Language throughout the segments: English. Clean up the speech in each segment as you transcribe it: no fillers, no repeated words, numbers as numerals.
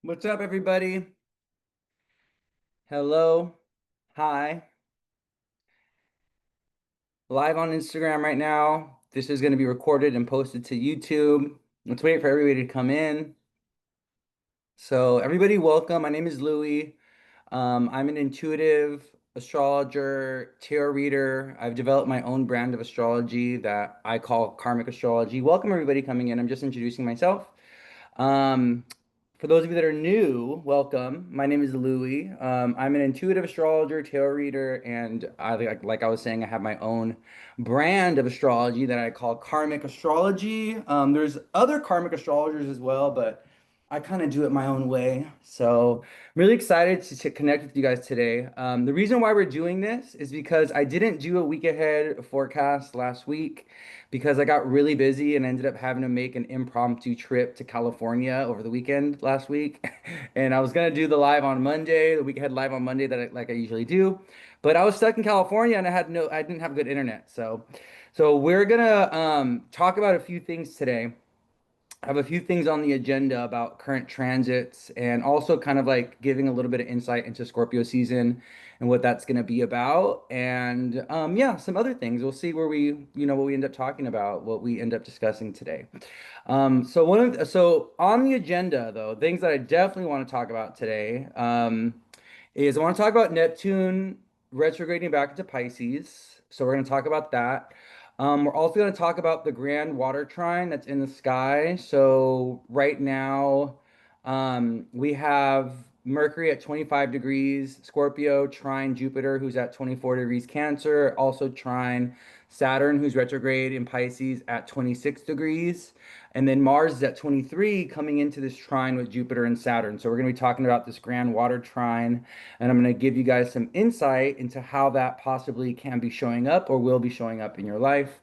What's up, everybody? Hello. Hi. Live on Instagram right now. This is going to be recorded and posted to YouTube. Let's wait for everybody to come in. So, everybody, welcome. My name is Louie. I'm an intuitive astrologer, tarot reader. I've developed my own brand of astrology that I call karmic astrology. Welcome, everybody coming in. I'm just introducing myself. Um, for those of you that are new, welcome. My name is Louie. I'm an intuitive astrologer, tarot reader, and like I was saying, I have my own brand of astrology that I call karmic astrology. There's other karmic astrologers as well, but I kind of do it my own way. So I'm really excited to connect with you guys today. The reason why we're doing this is because I didn't do a week ahead forecast last week because I got really busy and ended up having to make an impromptu trip to California over the weekend last week. And I was gonna do the live on Monday, the week ahead live on Monday that like I usually do, but I was stuck in California and I didn't have good internet. So we're gonna talk about a few things today. I have a few things on the agenda about current transits and also kind of like giving a little bit of insight into Scorpio season and what that's going to be about. And yeah, some other things. We'll see where what we end up talking about, what we end up discussing today. So on the agenda though, things that I definitely want to talk about today is I want to talk about Neptune retrograding back into Pisces. So we're going to talk about that. We're also going to talk about the Grand Water Trine that's in the sky. So right now, we have Mercury at 25 degrees, Scorpio, trine Jupiter, who's at 24 degrees Cancer, also trine Saturn, who's retrograde in Pisces at 26 degrees. And then Mars is at 23 coming into this trine with Jupiter and Saturn. So we're going to be talking about this Grand Water Trine, and I'm going to give you guys some insight into how that possibly can be showing up or will be showing up in your life.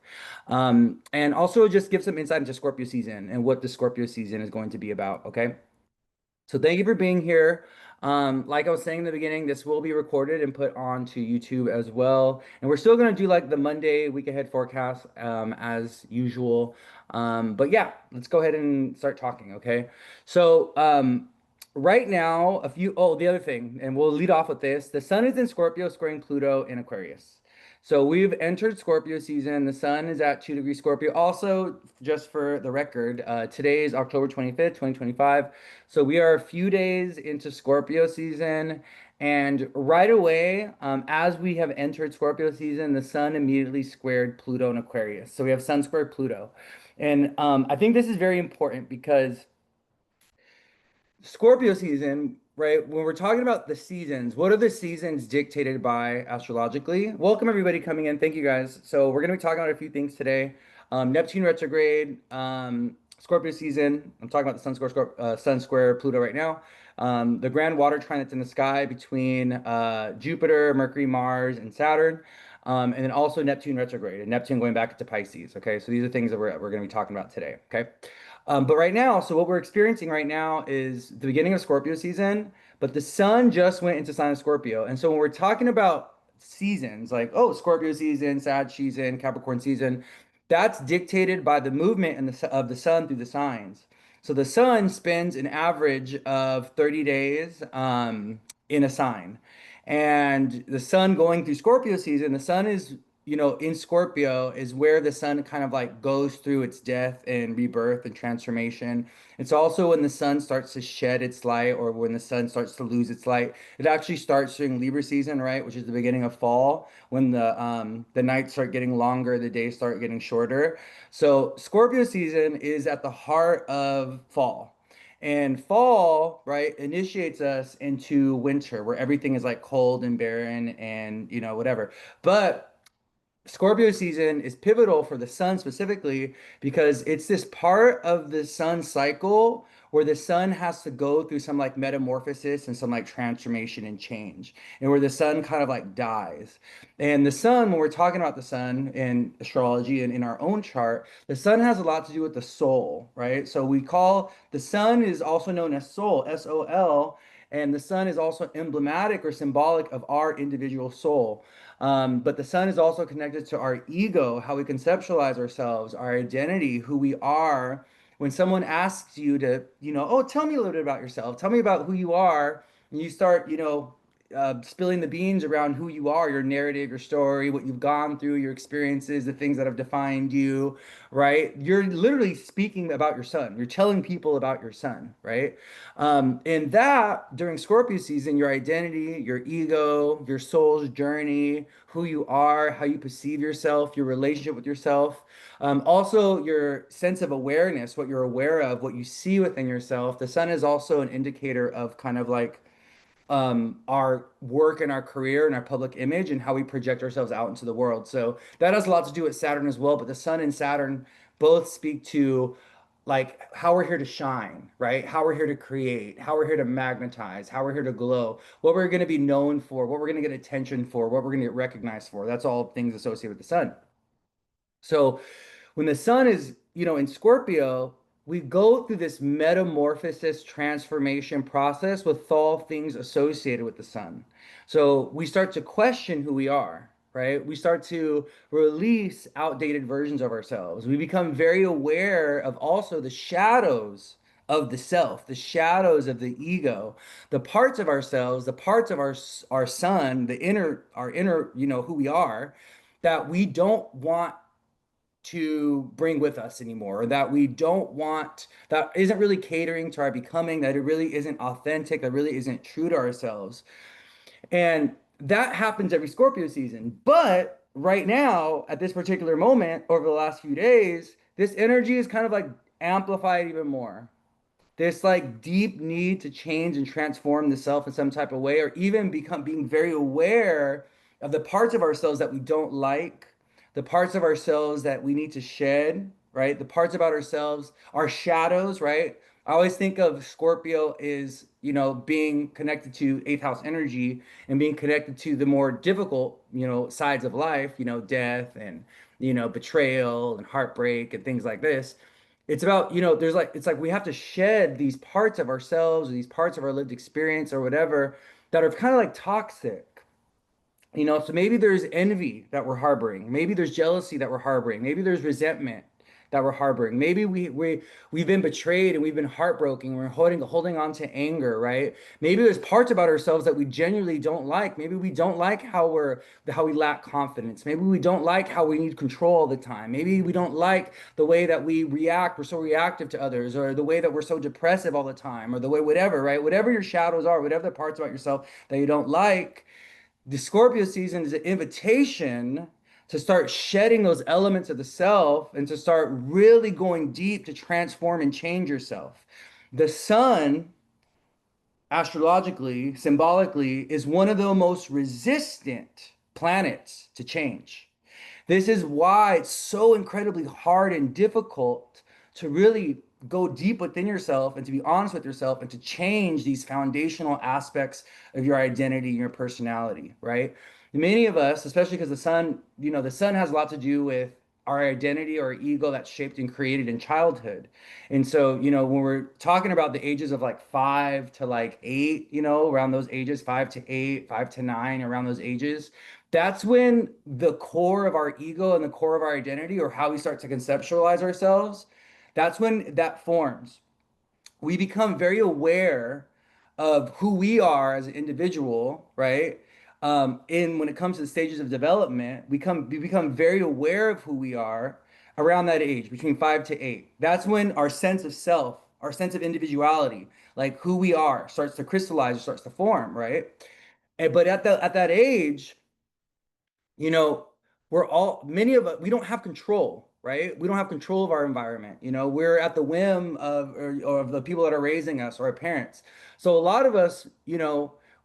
And also just give some insight into Scorpio season and what the Scorpio season is going to be about. Okay. So thank you for being here. Like I was saying in the beginning, this will be recorded and put onto YouTube as well. And we're still going to do like the Monday week ahead forecast as usual. But yeah, let's go ahead and start talking, okay? So right now, the other thing, and we'll lead off with this. The sun is in Scorpio, squaring Pluto in Aquarius. So we've entered Scorpio season. The sun is at 2 degrees Scorpio. Also, just for the record, today is October 25th, 2025. So we are a few days into Scorpio season, and right away, as we have entered Scorpio season, the sun immediately squared Pluto in Aquarius. So we have sun squared Pluto. And I think this is very important because Scorpio season, right? When we're talking about the seasons, what are the seasons dictated by astrologically? Welcome everybody coming in. Thank you guys. So we're going to be talking about a few things today. Neptune retrograde, Scorpio season. I'm talking about the sun square Pluto right now. The Grand Water Trine that's in the sky between Jupiter, Mercury, Mars, and Saturn. And then also Neptune retrograde and Neptune going back into Pisces. Okay, so these are things that we're going to be talking about today. Okay. But right now, so what we're experiencing right now is the beginning of Scorpio season, but the sun just went into sign of Scorpio. And so when we're talking about seasons, like, oh, Scorpio season, Sag season, Capricorn season, that's dictated by the movement of the sun through the signs. So the sun spends an average of 30 days in a sign. And the sun going through Scorpio season, the sun is in Scorpio is where the sun kind of like goes through its death and rebirth and transformation. It's also when the sun starts to shed its light or when the sun starts to lose its light. It actually starts during Libra season, right? Which is the beginning of fall when the nights start getting longer, the days start getting shorter. So Scorpio season is at the heart of fall. And fall, right, initiates us into winter where everything is like cold and barren and whatever. But Scorpio season is pivotal for the sun specifically because it's this part of the sun cycle where the sun has to go through some like metamorphosis and some like transformation and change, and where the sun kind of like dies. And the sun, when we're talking about the sun in astrology and in our own chart, the sun has a lot to do with the soul, right? So we call the sun is also known as soul, S-O-L, and the sun is also emblematic or symbolic of our individual soul. But the sun is also connected to our ego, how we conceptualize ourselves, our identity, who we are when someone asks you to, oh, tell me a little bit about yourself, tell me about who you are, and you start, spilling the beans around who you are, your narrative, your story, what you've gone through, your experiences, the things that have defined you, right? You're literally speaking about your sun. You're telling people about your sun, right? And that during Scorpio season, your identity, your ego, your soul's journey, who you are, how you perceive yourself, your relationship with yourself, also your sense of awareness, what you're aware of, what you see within yourself. The sun is also an indicator of kind of like our work and our career and our public image and how we project ourselves out into the world. So that has a lot to do with Saturn as well. But the sun and Saturn both speak to like how we're here to shine, right? How we're here to create, how we're here to magnetize, how we're here to glow, what we're going to be known for, what we're going to get attention for, what we're going to get recognized for. That's all things associated with the sun. So when the sun is, in Scorpio, we go through this metamorphosis transformation process with all things associated with the sun. So we start to question who we are, right? We start to release outdated versions of ourselves. We become very aware of also the shadows of the self, the shadows of the ego, the parts of ourselves, the parts of our sun, our inner, who we are, that we don't want to bring with us anymore, or that we don't want, that isn't really catering to our becoming, that it really isn't authentic, that really isn't true to ourselves. And that happens every Scorpio season. But right now, at this particular moment, over the last few days, this energy is kind of like amplified even more, this like deep need to change and transform the self in some type of way, or even become being very aware of the parts of ourselves that we don't like, the parts of ourselves that we need to shed, right? The parts about ourselves, our shadows, right? I always think of Scorpio is, being connected to eighth house energy and being connected to the more difficult, sides of life, death and, betrayal and heartbreak and things like this. It's about, there's like, it's like we have to shed these parts of ourselves or these parts of our lived experience or whatever that are kind of like toxic. So maybe there's envy that we're harboring. Maybe there's jealousy that we're harboring. Maybe there's resentment that we're harboring. Maybe we've been betrayed and we've been heartbroken. We're holding on to anger, right? Maybe there's parts about ourselves that we genuinely don't like. Maybe we don't like how we lack confidence. Maybe we don't like how we need control all the time. Maybe we don't like the way that we react. We're so reactive to others, or the way that we're so depressive all the time, or the way whatever, right? Whatever your shadows are, whatever the parts about yourself that you don't like, the Scorpio season is an invitation to start shedding those elements of the self and to start really going deep to transform and change yourself. The sun, astrologically, symbolically, is one of the most resistant planets to change. This is why it's so incredibly hard and difficult to really go deep within yourself and to be honest with yourself and to change these foundational aspects of your identity and your personality, right? Many of us, especially because the sun has a lot to do with our identity or ego that's shaped and created in childhood. And so, when we're talking about the ages of like 5 to like 8, around those ages, 5 to 8, 5 to 9, around those ages, that's when the core of our ego and the core of our identity, or how we start to conceptualize ourselves, that's when that forms. We become very aware of who we are as an individual, right? In when it comes to the stages of development, we become very aware of who we are around that age, between 5 to 8. That's when our sense of self, our sense of individuality, like who we are, starts to crystallize, starts to form, right? But at that age, you know, many of us, we don't have control, right? We don't have control of our environment. We're at the whim or of the people that are raising us or our parents. So a lot of us,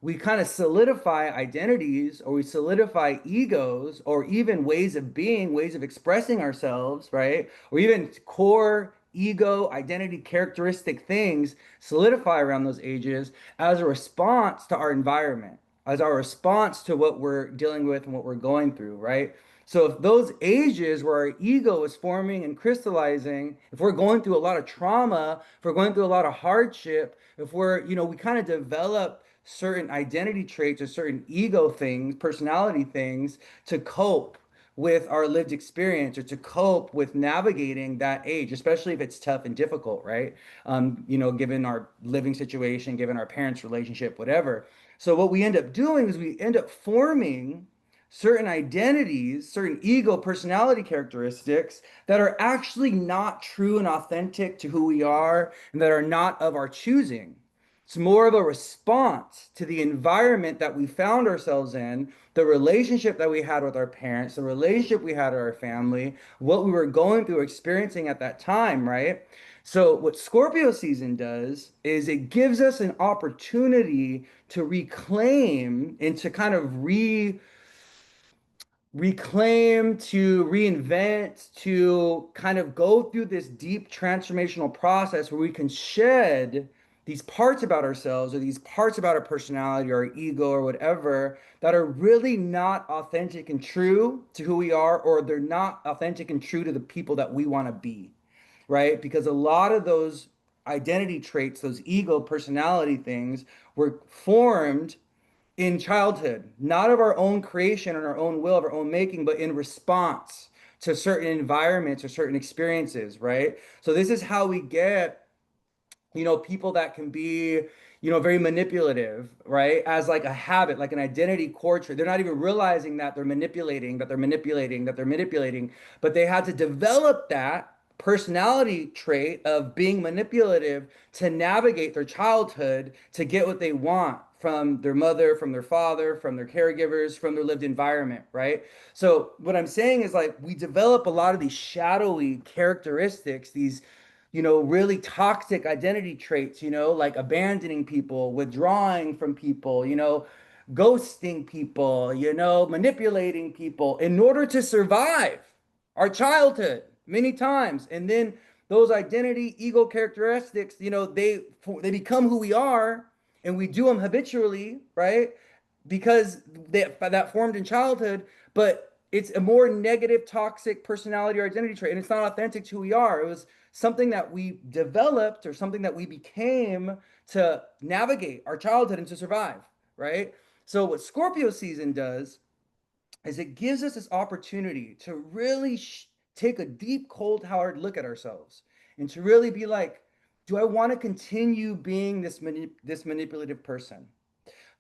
we kind of solidify identities, or we solidify egos, or even ways of being, ways of expressing ourselves, right? Or even core ego identity characteristic things solidify around those ages as a response to our environment, as our response to what we're dealing with and what we're going through, right? So if those ages where our ego is forming and crystallizing, if we're going through a lot of trauma, if we're going through a lot of hardship, if we kind of develop certain identity traits or certain ego things, personality things to cope, with our lived experience or to cope with navigating that age, especially if it's tough and difficult, right? Given our living situation, given our parents' relationship, whatever. So what we end up doing is we end up forming certain identities, certain ego personality characteristics that are actually not true and authentic to who we are and that are not of our choosing. It's more of a response to the environment that we found ourselves in, the relationship that we had with our parents, the relationship we had with our family, what we were going through, experiencing at that time, right? So, what Scorpio season does is it gives us an opportunity to reclaim and to kind of reclaim, to reinvent, to kind of go through this deep transformational process where we can shed these parts about ourselves or these parts about our personality or our ego or whatever that are really not authentic and true to who we are, or they're not authentic and true to the people that we want to be, right? Because a lot of those identity traits, those ego personality things, were formed in childhood, not of our own creation and our own will, of our own making, but in response to certain environments or certain experiences, right? So this is how we get, people that can be, very manipulative, right? As like a habit, like an identity core trait. They're not even realizing that they're manipulating, that they're manipulating, that they're manipulating, but they had to develop that personality trait of being manipulative to navigate their childhood to get what they want from their mother, from their father, from their caregivers, from their lived environment, right? So what I'm saying is like we develop a lot of these shadowy characteristics, these really toxic identity traits, like abandoning people, withdrawing from people, ghosting people, manipulating people in order to survive our childhood many times. And then those identity, ego characteristics, they become who we are and we do them habitually, right? Because that formed in childhood, but it's a more negative, toxic personality or identity trait, and it's not authentic to who we are. It was something that we developed or something that we became to navigate our childhood and to survive, right? So what Scorpio season does is it gives us this opportunity to really take a deep, cold, hard look at ourselves and to really be like, do I want to continue being this manipulative person?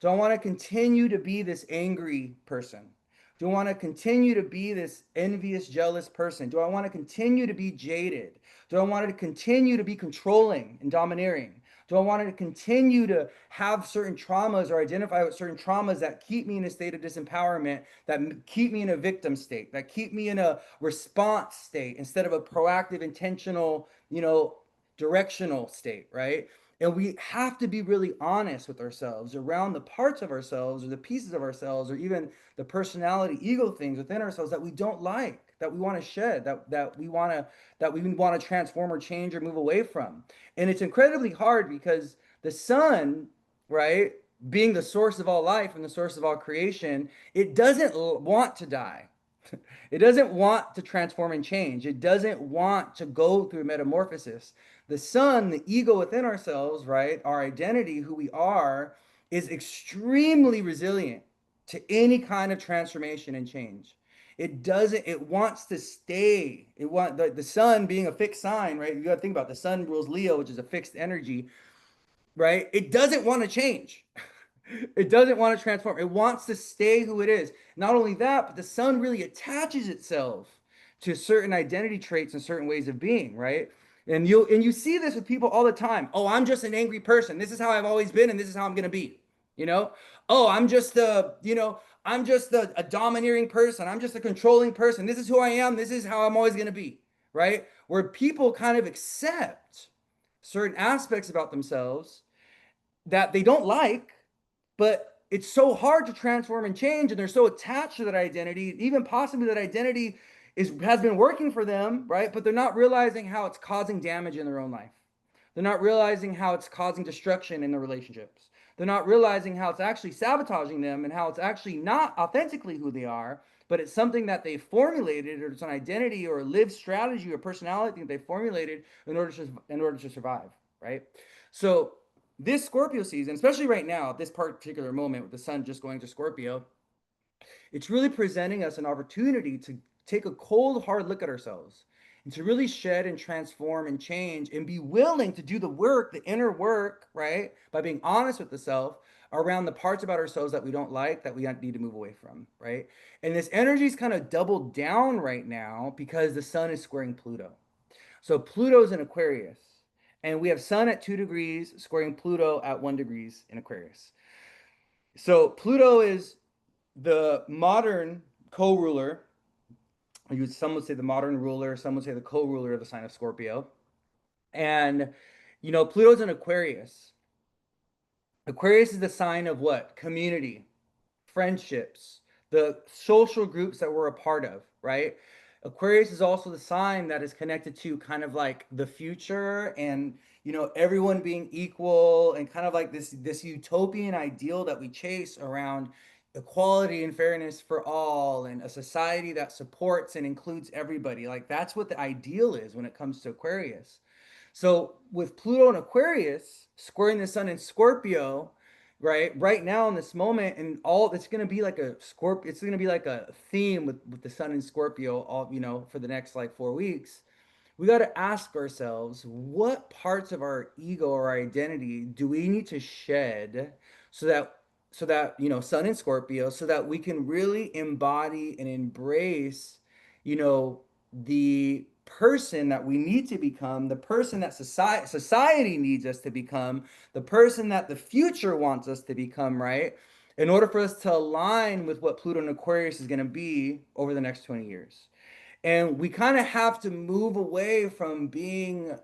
Do I want to continue to be this angry person? Do I want to continue to be this envious, jealous person? Do I want to continue to be jaded? Do I want to continue to be controlling and domineering? Do I want to continue to have certain traumas or identify with certain traumas that keep me in a state of disempowerment, that keep me in a victim state, that keep me in a response state instead of a proactive, intentional, directional state, right? And we have to be really honest with ourselves around the parts of ourselves or the pieces of ourselves or even the personality, ego things within ourselves that we don't like, that we want to shed, that we want to transform or change or move away from. And it's incredibly hard because the sun, right, being the source of all life and the source of all creation, it doesn't want to die. It doesn't want to transform and change. It doesn't want to go through metamorphosis. The sun, the ego within ourselves, right, our identity, who we are, is extremely resilient to any kind of transformation and change. It wants to stay. The sun being a fixed sign, right? You got to think about the sun rules Leo, which is a fixed energy, right? It doesn't want to change. It doesn't want to transform. It wants to stay who it is. Not only that, but the sun really attaches itself to certain identity traits and certain ways of being, right? And you see this with people all the time. Oh, I'm just an angry person. This is how I've always been, and this is how I'm gonna be. You know? Oh, I'm just a domineering person. I'm just a controlling person. This is who I am. This is how I'm always gonna be, right? Where people kind of accept certain aspects about themselves that they don't like, but it's so hard to transform and change, and they're so attached to that identity, even possibly that identity has been working for them, right? But they're not realizing how it's causing damage in their own life. They're not realizing how it's causing destruction in their relationships. They're not realizing how it's actually sabotaging them and how it's actually not authentically who they are, but it's something that they formulated, or it's an identity or a lived strategy or personality that they formulated in order to survive, right? So this Scorpio season, especially right now, at this particular moment with the sun just going to Scorpio, It's really presenting us an opportunity to take a cold, hard look at ourselves and to really shed and transform and change and be willing to do the work, the inner work, right? By being honest with the self around the parts about ourselves that we don't like, that we need to move away from, right? And this energy is kind of doubled down right now because the sun is squaring Pluto. So Pluto's in Aquarius, and we have Sun at 2 degrees, squaring Pluto at 1 degrees in Aquarius. So Pluto is the modern co-ruler. Some would say the modern ruler, some would say the co-ruler of the sign of Scorpio. And Pluto's in Aquarius. Aquarius is the sign of what? Community, friendships, the social groups that we're a part of, right? Aquarius is also the sign that is connected to kind of like the future and everyone being equal and kind of like this utopian ideal that we chase around equality and fairness for all and a society that supports and includes everybody. Like that's what the ideal is when it comes to Aquarius. So with Pluto and Aquarius squaring the sun in Scorpio, right now in this moment, and all it's going to be like it's going to be like a theme with the sun in Scorpio all for the next like 4 weeks. We got to ask ourselves, what parts of our ego or our identity do we need to shed so that sun in Scorpio, so that we can really embody and embrace you know the person that we need to become, the person that society needs us to become, the person that the future wants us to become, right? In order for us to align with what Pluto and Aquarius is going to be over the next 20 years. And we kind of have to move away from being,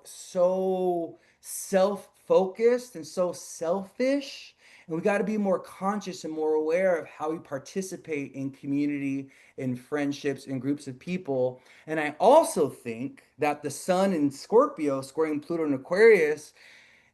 so self-focused and so selfish. And we got to be more conscious and more aware of how we participate in community, in friendships, in groups of people. And I also think that the sun in Scorpio squaring Pluto and Aquarius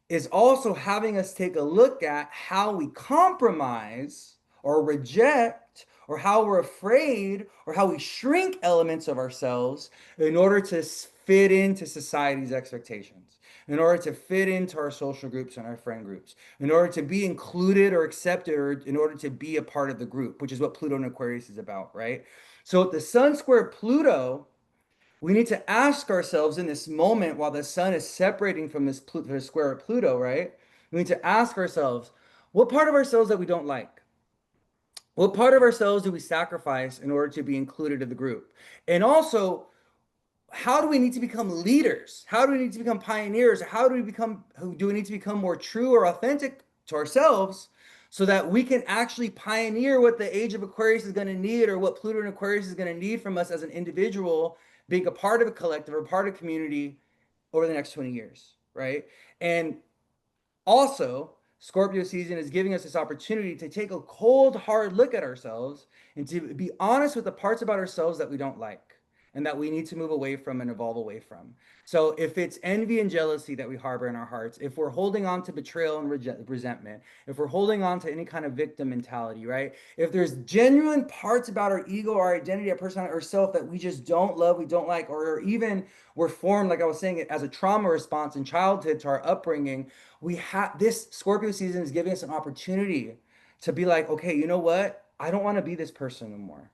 is also having us take a look at how we compromise or reject or how we're afraid or how we shrink elements of ourselves in order to fit into society's expectations, in order to fit into our social groups and our friend groups, in order to be included or accepted, or in order to be a part of the group, which is what Pluto and Aquarius is about, right? So the sun square Pluto, we need to ask ourselves in this moment while the sun is separating from this square of Pluto, right? We need to ask ourselves, what part of ourselves that we don't like? What part of ourselves do we sacrifice in order to be included in the group? And also, how do we need to become leaders? How do we need to become pioneers? Do we need to become more true or authentic to ourselves so that we can actually pioneer what the age of Aquarius is going to need, or what Pluto and Aquarius is going to need from us as an individual, being a part of a collective or part of a community over the next 20 years, right? And also, Scorpio season is giving us this opportunity to take a cold, hard look at ourselves and to be honest with the parts about ourselves that we don't like and that we need to move away from and evolve away from. So, if it's envy and jealousy that we harbor in our hearts, if we're holding on to betrayal and resentment, if we're holding on to any kind of victim mentality, right? If there's genuine parts about our ego, our identity, our personality, our self that we just don't love, we don't like, or even we're formed, like I was saying, as a trauma response in childhood to our upbringing, we have this Scorpio season is giving us an opportunity to be like, okay, you know what? I don't want to be this person no more.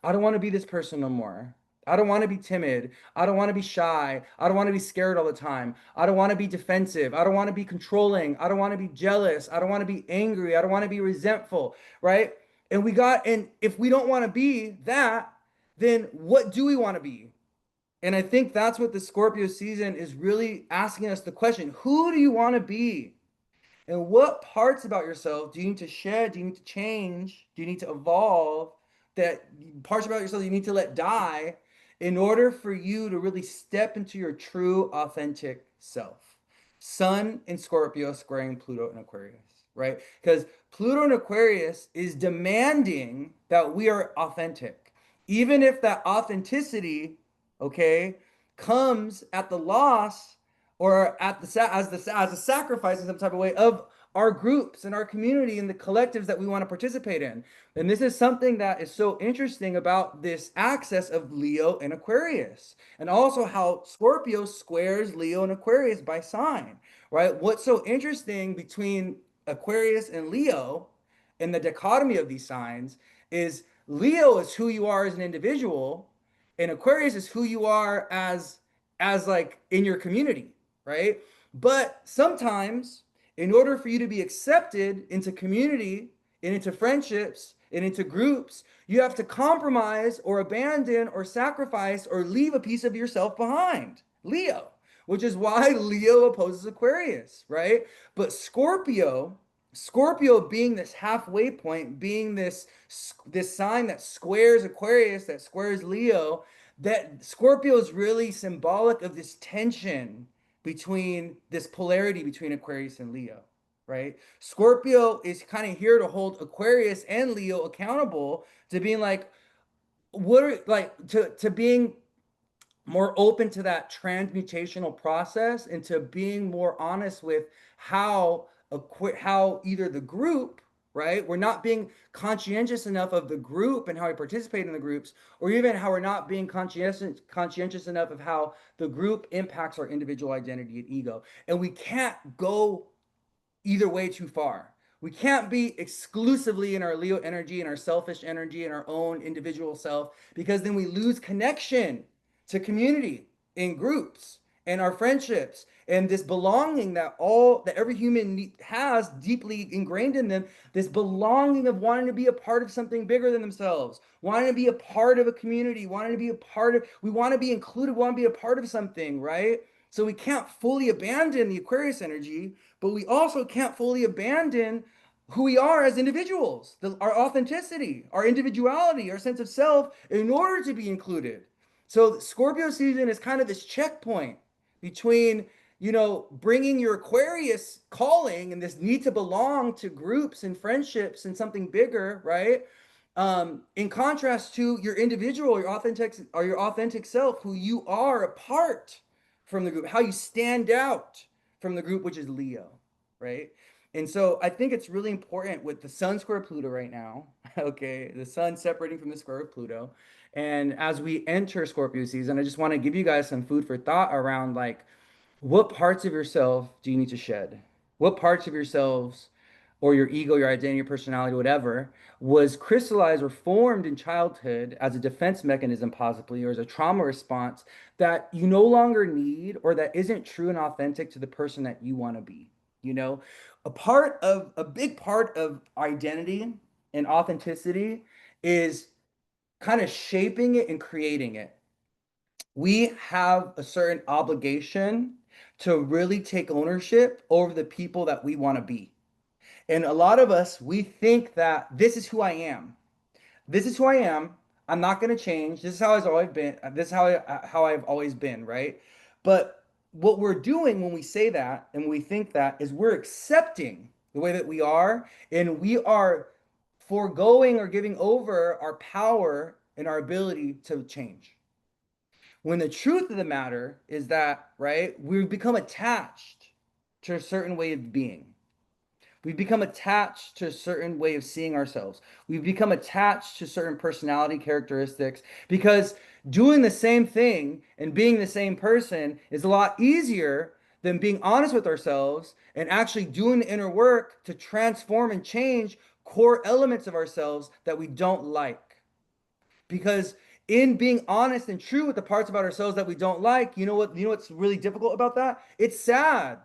I don't want to be this person no more. I don't want to be timid. I don't want to be shy. I don't want to be scared all the time. I don't want to be defensive. I don't want to be controlling. I don't want to be jealous. I don't want to be angry. I don't want to be resentful, right? And if we don't want to be that, then what do we want to be? And I think that's what the Scorpio season is really asking us the question, who do you want to be? And what parts about yourself do you need to shed? Do you need to change? Do you need to evolve? That parts about yourself you need to let die in order for you to really step into your true, authentic self. Sun in Scorpio squaring Pluto in Aquarius, right? Because Pluto in Aquarius is demanding that we are authentic. Even if that authenticity, okay, comes at the loss or as a sacrifice in some type of way of our groups and our community and the collectives that we want to participate in. And this is something that is so interesting about this axis of Leo and Aquarius, and also how Scorpio squares Leo and Aquarius by sign, right? What's so interesting between Aquarius and Leo and the dichotomy of these signs is Leo is who you are as an individual, and Aquarius is who you are as like in your community, right? But sometimes in order for you to be accepted into community and into friendships and into groups, you have to compromise or abandon or sacrifice or leave a piece of yourself behind. Leo, which is why Leo opposes Aquarius, right? But Scorpio being this halfway point, being this sign that squares Aquarius, that squares Leo, that Scorpio is really symbolic of this tension between this polarity between Aquarius and Leo, right? Scorpio is kind of here to hold Aquarius and Leo accountable to being like, what are like to being more open to that transmutational process and to being more honest with how how either the group, right, we're not being conscientious enough of the group and how we participate in the groups, or even how we're not being conscientious enough of how the group impacts our individual identity and ego. And we can't go either way too far. We can't be exclusively in our Leo energy and our selfish energy and our own individual self, because then we lose connection to community in groups and our friendships and this belonging that every human has deeply ingrained in them, this belonging of wanting to be a part of something bigger than themselves, wanting to be a part of a community, wanting to be a part of, we want to be included, we want to be a part of something, right? So we can't fully abandon the Aquarius energy, but we also can't fully abandon who we are as individuals, our authenticity, our individuality, our sense of self in order to be included. So Scorpio season is kind of this checkpoint between, bringing your Aquarius calling and this need to belong to groups and friendships and something bigger, right? In contrast to your individual, your authentic self, who you are apart from the group, how you stand out from the group, which is Leo, right? And so I think it's really important with the sun square Pluto right now, okay? The sun separating from the square of Pluto. And as we enter Scorpio season, I just want to give you guys some food for thought around like, what parts of yourself do you need to shed? What parts of yourselves or your ego, your identity, your personality, whatever, was crystallized or formed in childhood as a defense mechanism, possibly, or as a trauma response that you no longer need or that isn't true and authentic to the person that you want to be? You know, a big part of identity and authenticity is kind of shaping it and creating it. We have a certain obligation to really take ownership over the people that we want to be. And a lot of us, we think that this is who I am. This is who I am. I'm not going to change. This is how I've always been. This is how I've always been, right? But what we're doing when we say that and when we think that is we're accepting the way that we are, and we are foregoing or giving over our power and our ability to change. When the truth of the matter is that, right, we've become attached to a certain way of being. We've become attached to a certain way of seeing ourselves. We've become attached to certain personality characteristics because doing the same thing and being the same person is a lot easier than being honest with ourselves and actually doing the inner work to transform and change core elements of ourselves that we don't like. Because in being honest and true with the parts about ourselves that we don't like, what's really difficult about that? It's sad.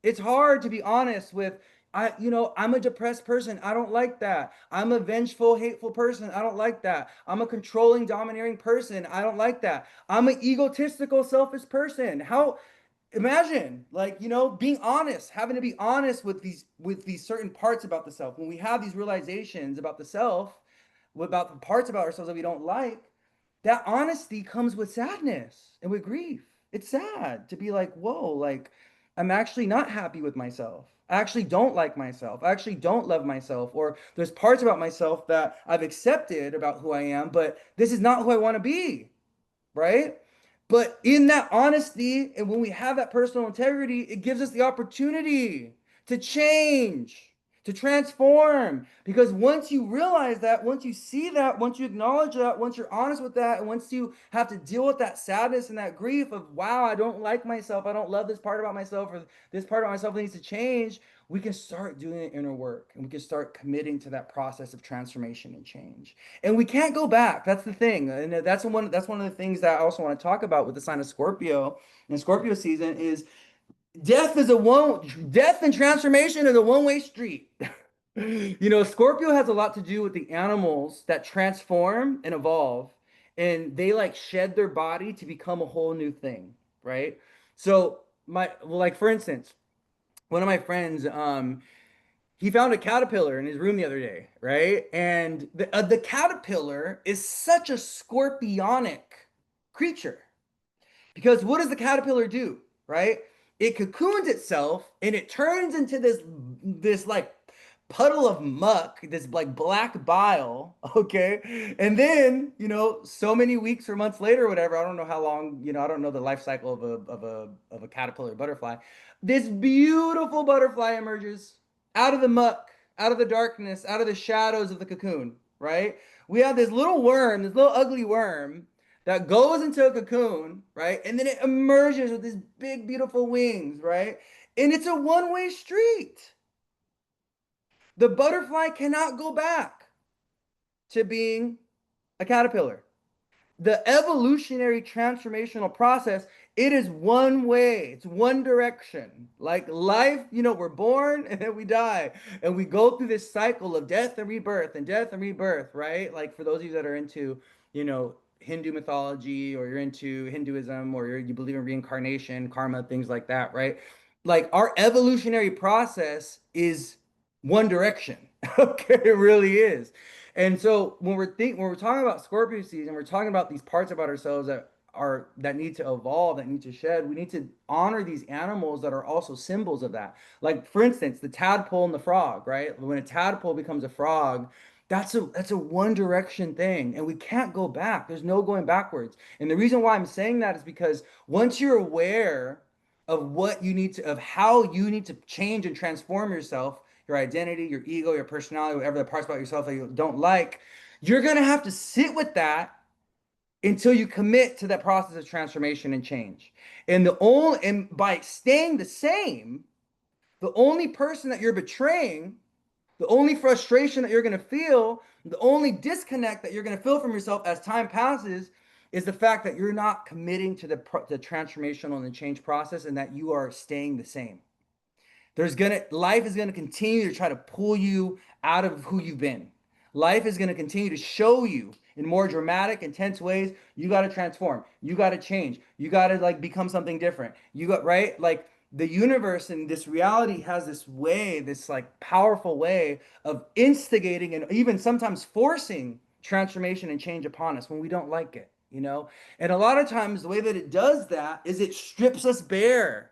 It's hard to be honest with, I'm a depressed person. I don't like that. I'm a vengeful, hateful person. I don't like that. I'm a controlling, domineering person. I don't like that. I'm an egotistical, selfish person. Imagine, like, being honest, having to be honest with these certain parts about the self. When we have these realizations about the self, about the parts about ourselves that we don't like, that honesty comes with sadness and with grief. It's sad to be like, whoa, like, I'm actually not happy with myself. I actually don't like myself. I actually don't love myself. Or there's parts about myself that I've accepted about who I am, but this is not who I want to be, right? But in that honesty, and when we have that personal integrity, it gives us the opportunity to change, to transform. Because once you realize that, once you see that, once you acknowledge that, once you're honest with that, and once you have to deal with that sadness and that grief of, wow, I don't like myself, I don't love this part about myself, or this part about myself that needs to change. we can start doing the inner work and we can start committing to that process of transformation and change. And we can't go back. That's the thing. And that's one of the things that I also want to talk about with the sign of Scorpio and Scorpio season is death and transformation is a one-way street. Scorpio has a lot to do with the animals that transform and evolve, and they like shed their body to become a whole new thing, right? So like for instance, one of my friends, he found a caterpillar in his room the other day, right? And the caterpillar is such a scorpionic creature. Because what does the caterpillar do, right? It cocoons itself and it turns into this like puddle of muck, this like black bile, okay? And then, so many weeks or months later or whatever, I don't know how long, I don't know the life cycle of a caterpillar or butterfly. This beautiful butterfly emerges out of the muck, out of the darkness, out of the shadows of the cocoon, right? We have this little worm, this little ugly worm that goes into a cocoon, right? And then it emerges with these big, beautiful wings, right? And it's a one-way street. The butterfly cannot go back to being a caterpillar. The evolutionary transformational process, it is one way, it's one direction. Like life, we're born and then we die. And we go through this cycle of death and rebirth, right? Like for those of you that are into, Hindu mythology, or you're into Hinduism, or you believe in reincarnation, karma, things like that, right? Like our evolutionary process is one direction. Okay, it really is. And so when we're talking about Scorpio season, we're talking about these parts about ourselves that need to evolve, that need to shed. We need to honor these animals that are also symbols of that. Like for instance, the tadpole and the frog, right? When a tadpole becomes a frog, that's a one direction thing, and we can't go back. There's no going backwards. And the reason why I'm saying that is because once you're aware of how you need to change and transform yourself, your identity, your ego, your personality, whatever the parts about yourself that you don't like, you're going to have to sit with that until you commit to that process of transformation and change. And by staying the same, the only person that you're betraying, the only frustration that you're going to feel, the only disconnect that you're going to feel from yourself as time passes is the fact that you're not committing to the transformational and the change process, and that you are staying the same. Life is gonna continue to try to pull you out of who you've been. Life is gonna continue to show you in more dramatic, intense ways. You got to transform. You got to change. You got to like become something different. Right? Like the universe and this reality has this way, this like powerful way of instigating and even sometimes forcing transformation and change upon us when we don't like it. And a lot of times the way that it does that is it strips us bare.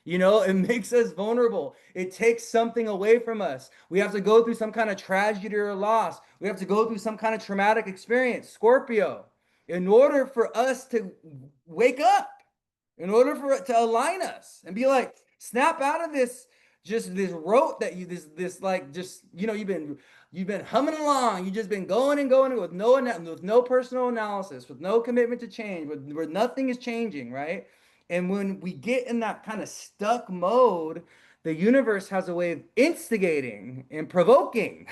It makes us vulnerable. It takes something away from us. We have to go through some kind of tragedy or loss. We have to go through some kind of traumatic experience, Scorpio, in order for us to wake up, in order for it to align us and be like, snap out of this rote that this like, just, you've been humming along. You've just been going and going with no personal analysis, with no commitment to change, where nothing is changing, right? And when we get in that kind of stuck mode, the universe has a way of instigating and provoking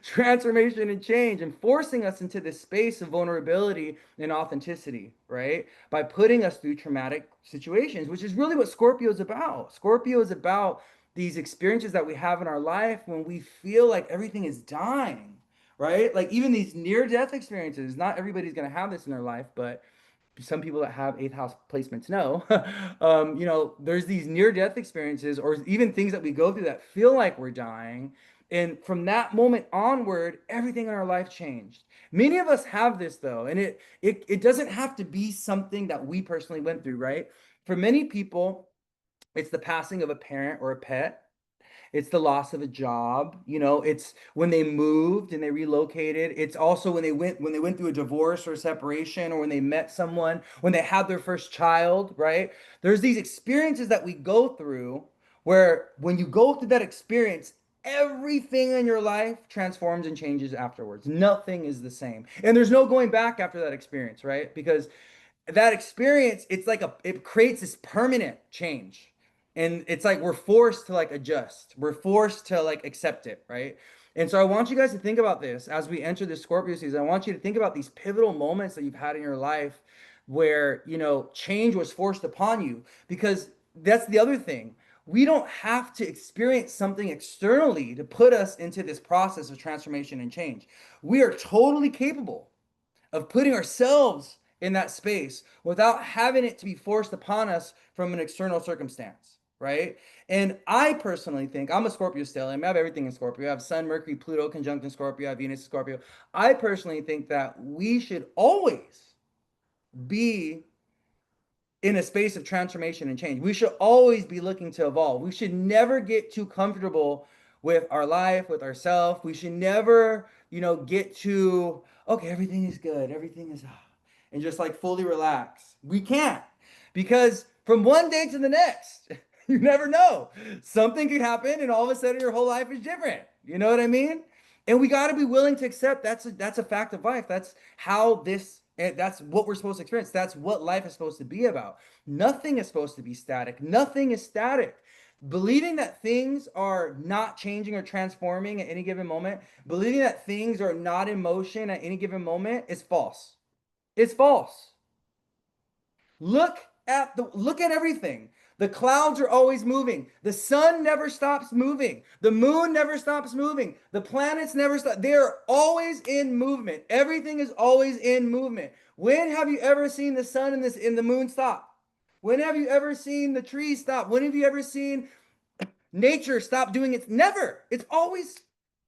transformation and change and forcing us into this space of vulnerability and authenticity, right? By putting us through traumatic situations, which is really what Scorpio is about. Scorpio is about these experiences that we have in our life when we feel like everything is dying, right? Like even these near-death experiences, not everybody's going to have this in their life, but some people that have eighth house placements know, there's these near death experiences or even things that we go through that feel like we're dying. And from that moment onward, everything in our life changed. Many of us have this though, and it doesn't have to be something that we personally went through, right? For many people, it's the passing of a parent or a pet. It's the loss of a job. It's when they moved and they relocated. It's also when they went through a divorce or a separation, or when they met someone, when they had their first child, right? There's these experiences that we go through where when you go through that experience, everything in your life transforms and changes afterwards. Nothing is the same. And there's no going back after that experience, right? Because that experience, it creates this permanent change. And it's like we're forced to like adjust. We're forced to like accept it, right? And so I want you guys to think about this as we enter the Scorpio season. I want you to think about these pivotal moments that you've had in your life where, change was forced upon you, because that's the other thing. We don't have to experience something externally to put us into this process of transformation and change. We are totally capable of putting ourselves in that space without having it to be forced upon us from an external circumstance, right? And I personally think, I'm a Scorpio stellium. I have everything in Scorpio. I have Sun, Mercury, Pluto conjunct in Scorpio. I have Venus in Scorpio. I personally think that we should always be in a space of transformation and change. We should always be looking to evolve. We should never get too comfortable with our life, with ourselves. We should never, get to, okay, everything is good, everything is, and just like fully relax. We can't, because from one day to the next, you never know. Something could happen and all of a sudden your whole life is different. You know what I mean? And we got to be willing to accept that's a fact of life. That's how this and that's what we're supposed to experience. That's what life is supposed to be about. Nothing is supposed to be static. Nothing is static. Believing that things are not changing or transforming at any given moment, believing that things are not in motion at any given moment is false. It's false. Look at everything. The clouds are always moving. The sun never stops moving. The moon never stops moving. The planets never stop. They're always in movement. Everything is always in movement. When have you ever seen the sun and the moon stop? When have you ever seen the trees stop? When have you ever seen nature stop doing it? Never. It's always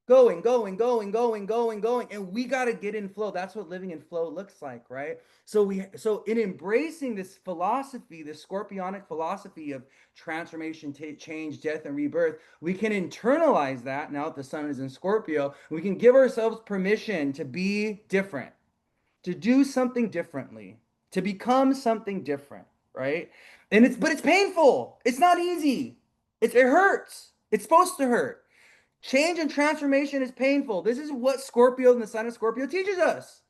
going, going, going, going, going, going. And we got to get in flow. That's what living in flow looks like, right? So in embracing this philosophy, this scorpionic philosophy of transformation, change, death, and rebirth, we can internalize that now that the sun is in Scorpio. We can give ourselves permission to be different, to do something differently, to become something different, right? But it's painful. It's not easy. It hurts. It's supposed to hurt. Change and transformation is painful. This is what Scorpio and the sign of Scorpio teaches us.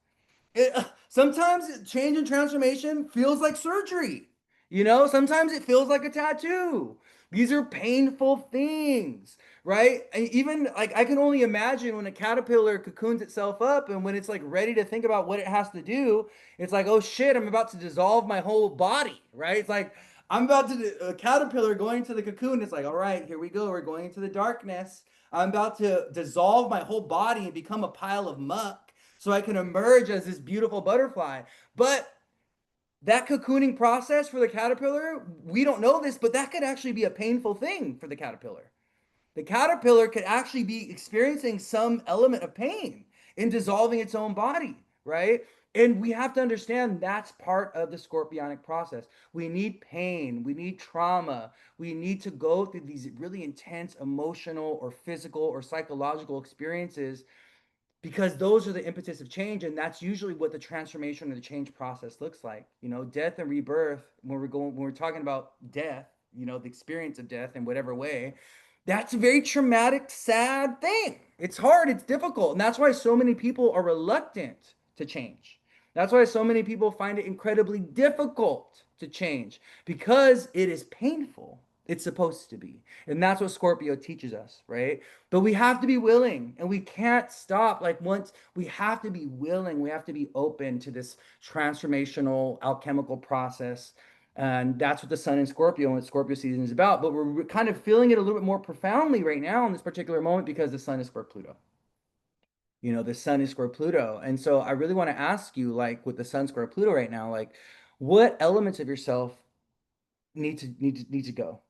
Sometimes change and transformation feels like surgery. Sometimes it feels like a tattoo. These are painful things, right? Even like I can only imagine when a caterpillar cocoons itself up and when it's like ready to think about what it has to do, it's like, oh shit, I'm about to dissolve my whole body, right? It's like I'm about to, a caterpillar going to the cocoon. It's like, all right, here we go. We're going into the darkness. I'm about to dissolve my whole body and become a pile of muck so I can emerge as this beautiful butterfly. But that cocooning process for the caterpillar, we don't know this, but that could actually be a painful thing for the caterpillar. The caterpillar could actually be experiencing some element of pain in dissolving its own body, right? And we have to understand that's part of the scorpionic process. We need pain, we need trauma, we need to go through these really intense emotional or physical or psychological experiences, because those are the impetus of change, and that's usually what the transformation or the change process looks like. Death and rebirth, when we're talking about death, the experience of death in whatever way, that's a very traumatic, sad thing. It's hard, it's difficult, and that's why so many people are reluctant to change. That's why so many people find it incredibly difficult to change, because it is painful. It's supposed to be. And that's what Scorpio teaches us, right? But we have to be willing, and we can't stop. Like, once we have to be willing, we have to be open to this transformational alchemical process. And that's what the sun in Scorpio and Scorpio season is about. But we're kind of feeling it a little bit more profoundly right now in this particular moment because the sun is square Pluto. The sun is square Pluto. And so I really want to ask you, like, with the sun square Pluto right now, like, what elements of yourself need to go?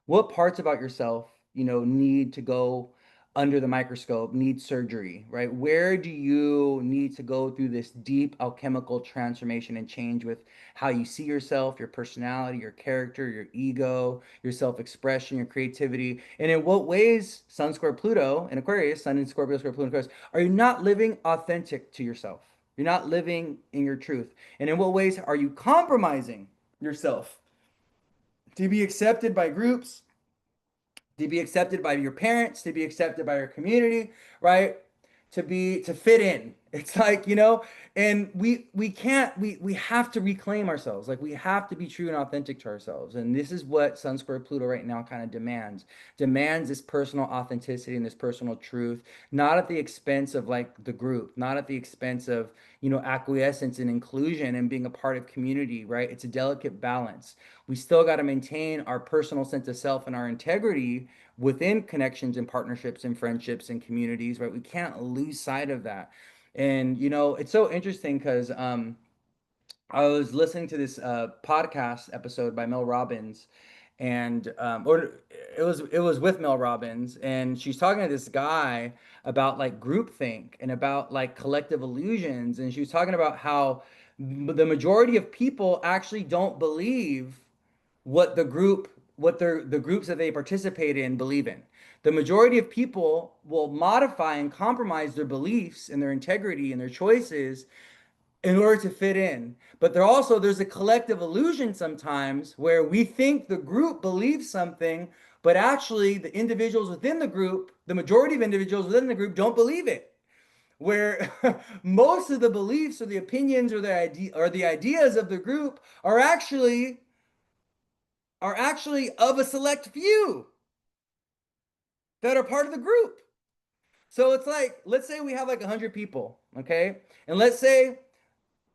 What parts about yourself, need to go under the microscope, need surgery, right? Where do you need to go through this deep alchemical transformation and change with how you see yourself, your personality, your character, your ego, your self-expression, your creativity? And in what ways, Sun square Pluto in Aquarius, Sun in Scorpio square Pluto in Aquarius, are you not living authentic to yourself? You're not living in your truth. And in what ways are you compromising yourself to be accepted by groups, to be accepted by your parents, to be accepted by your community, right? To fit in It's like, and we can't we have to reclaim ourselves. Like we have to be true and authentic to ourselves. And this is what Sun Square Pluto right now kind of demands. Demands this personal authenticity and this personal truth, not at the expense of like the group, not at the expense of, acquiescence and inclusion and being a part of community, right? It's a delicate balance. We still got to maintain our personal sense of self and our integrity within connections and partnerships and friendships and communities, right? We can't lose sight of that. And it's so interesting because I was listening to this podcast episode by Mel Robbins, and or it was with Mel Robbins, and she's talking to this guy about like groupthink and about like collective illusions, and she was talking about how the majority of people actually don't believe what the groups that they participate in believe in. The majority of people will modify and compromise their beliefs and their integrity and their choices in order to fit in. But there's a collective illusion sometimes where we think the group believes something, but actually the individuals within the group, the majority of individuals within the group don't believe it. Where most of the beliefs or the opinions or the ideas of the group are actually of a select few that are part of the group. So it's like, let's say we have like 100 people, okay? And let's say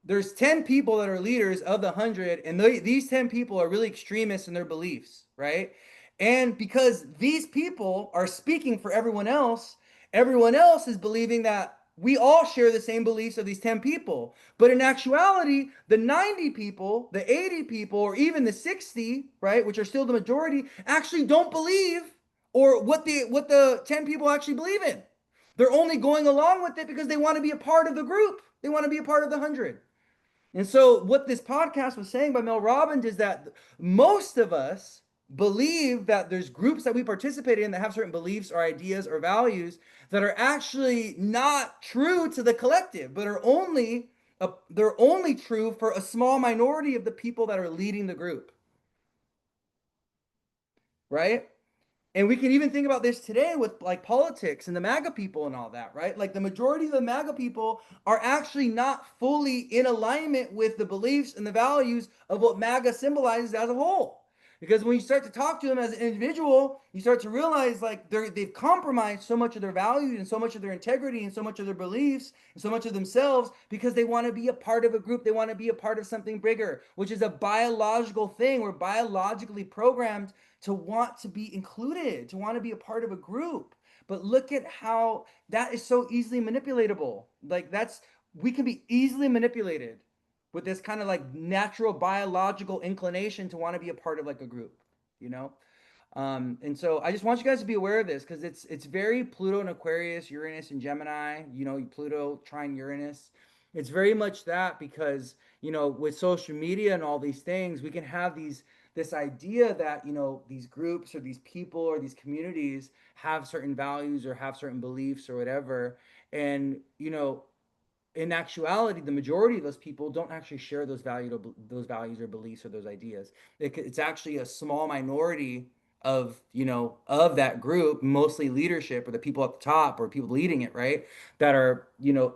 there's 10 people that are leaders of the 100, and these 10 people are really extremists in their beliefs, right? And because these people are speaking for everyone else is believing that we all share the same beliefs of these 10 people. But in actuality, the 90 people, the 80 people, or even the 60, right, which are still the majority, actually don't believe or what the 10 people actually believe in. They're only going along with it because they want to be a part of the group. They want to be a part of the 100. And so, what this podcast was saying by Mel Robbins is that most of us believe that there's groups that we participate in that have certain beliefs or ideas or values that are actually not true to the collective, but they're only true for a small minority of the people that are leading the group, right? And we can even think about this today with like politics and the MAGA people and all that, right? Like the majority of the MAGA people are actually not fully in alignment with the beliefs and the values of what MAGA symbolizes as a whole. Because when you start to talk to them as an individual, you start to realize like they've compromised so much of their values and so much of their integrity and so much of their beliefs and so much of themselves because they want to be a part of a group. They want to be a part of something bigger, which is a biological thing. We're biologically programmed to want to be included, to want to be a part of a group. But look at how that is so easily manipulatable. Like we can be easily manipulated with this kind of like natural biological inclination to want to be a part of like a group, you know? And so I just want you guys to be aware of this because it's very Pluto and Aquarius, Uranus and Gemini, Pluto trine Uranus. It's very much that because, with social media and all these things, we can have this idea that, these groups or these people or these communities have certain values or have certain beliefs or whatever. And, in actuality, the majority of those people don't actually share those values or beliefs or those ideas. It's actually a small minority of that group, mostly leadership or the people at the top or people leading it, right? That are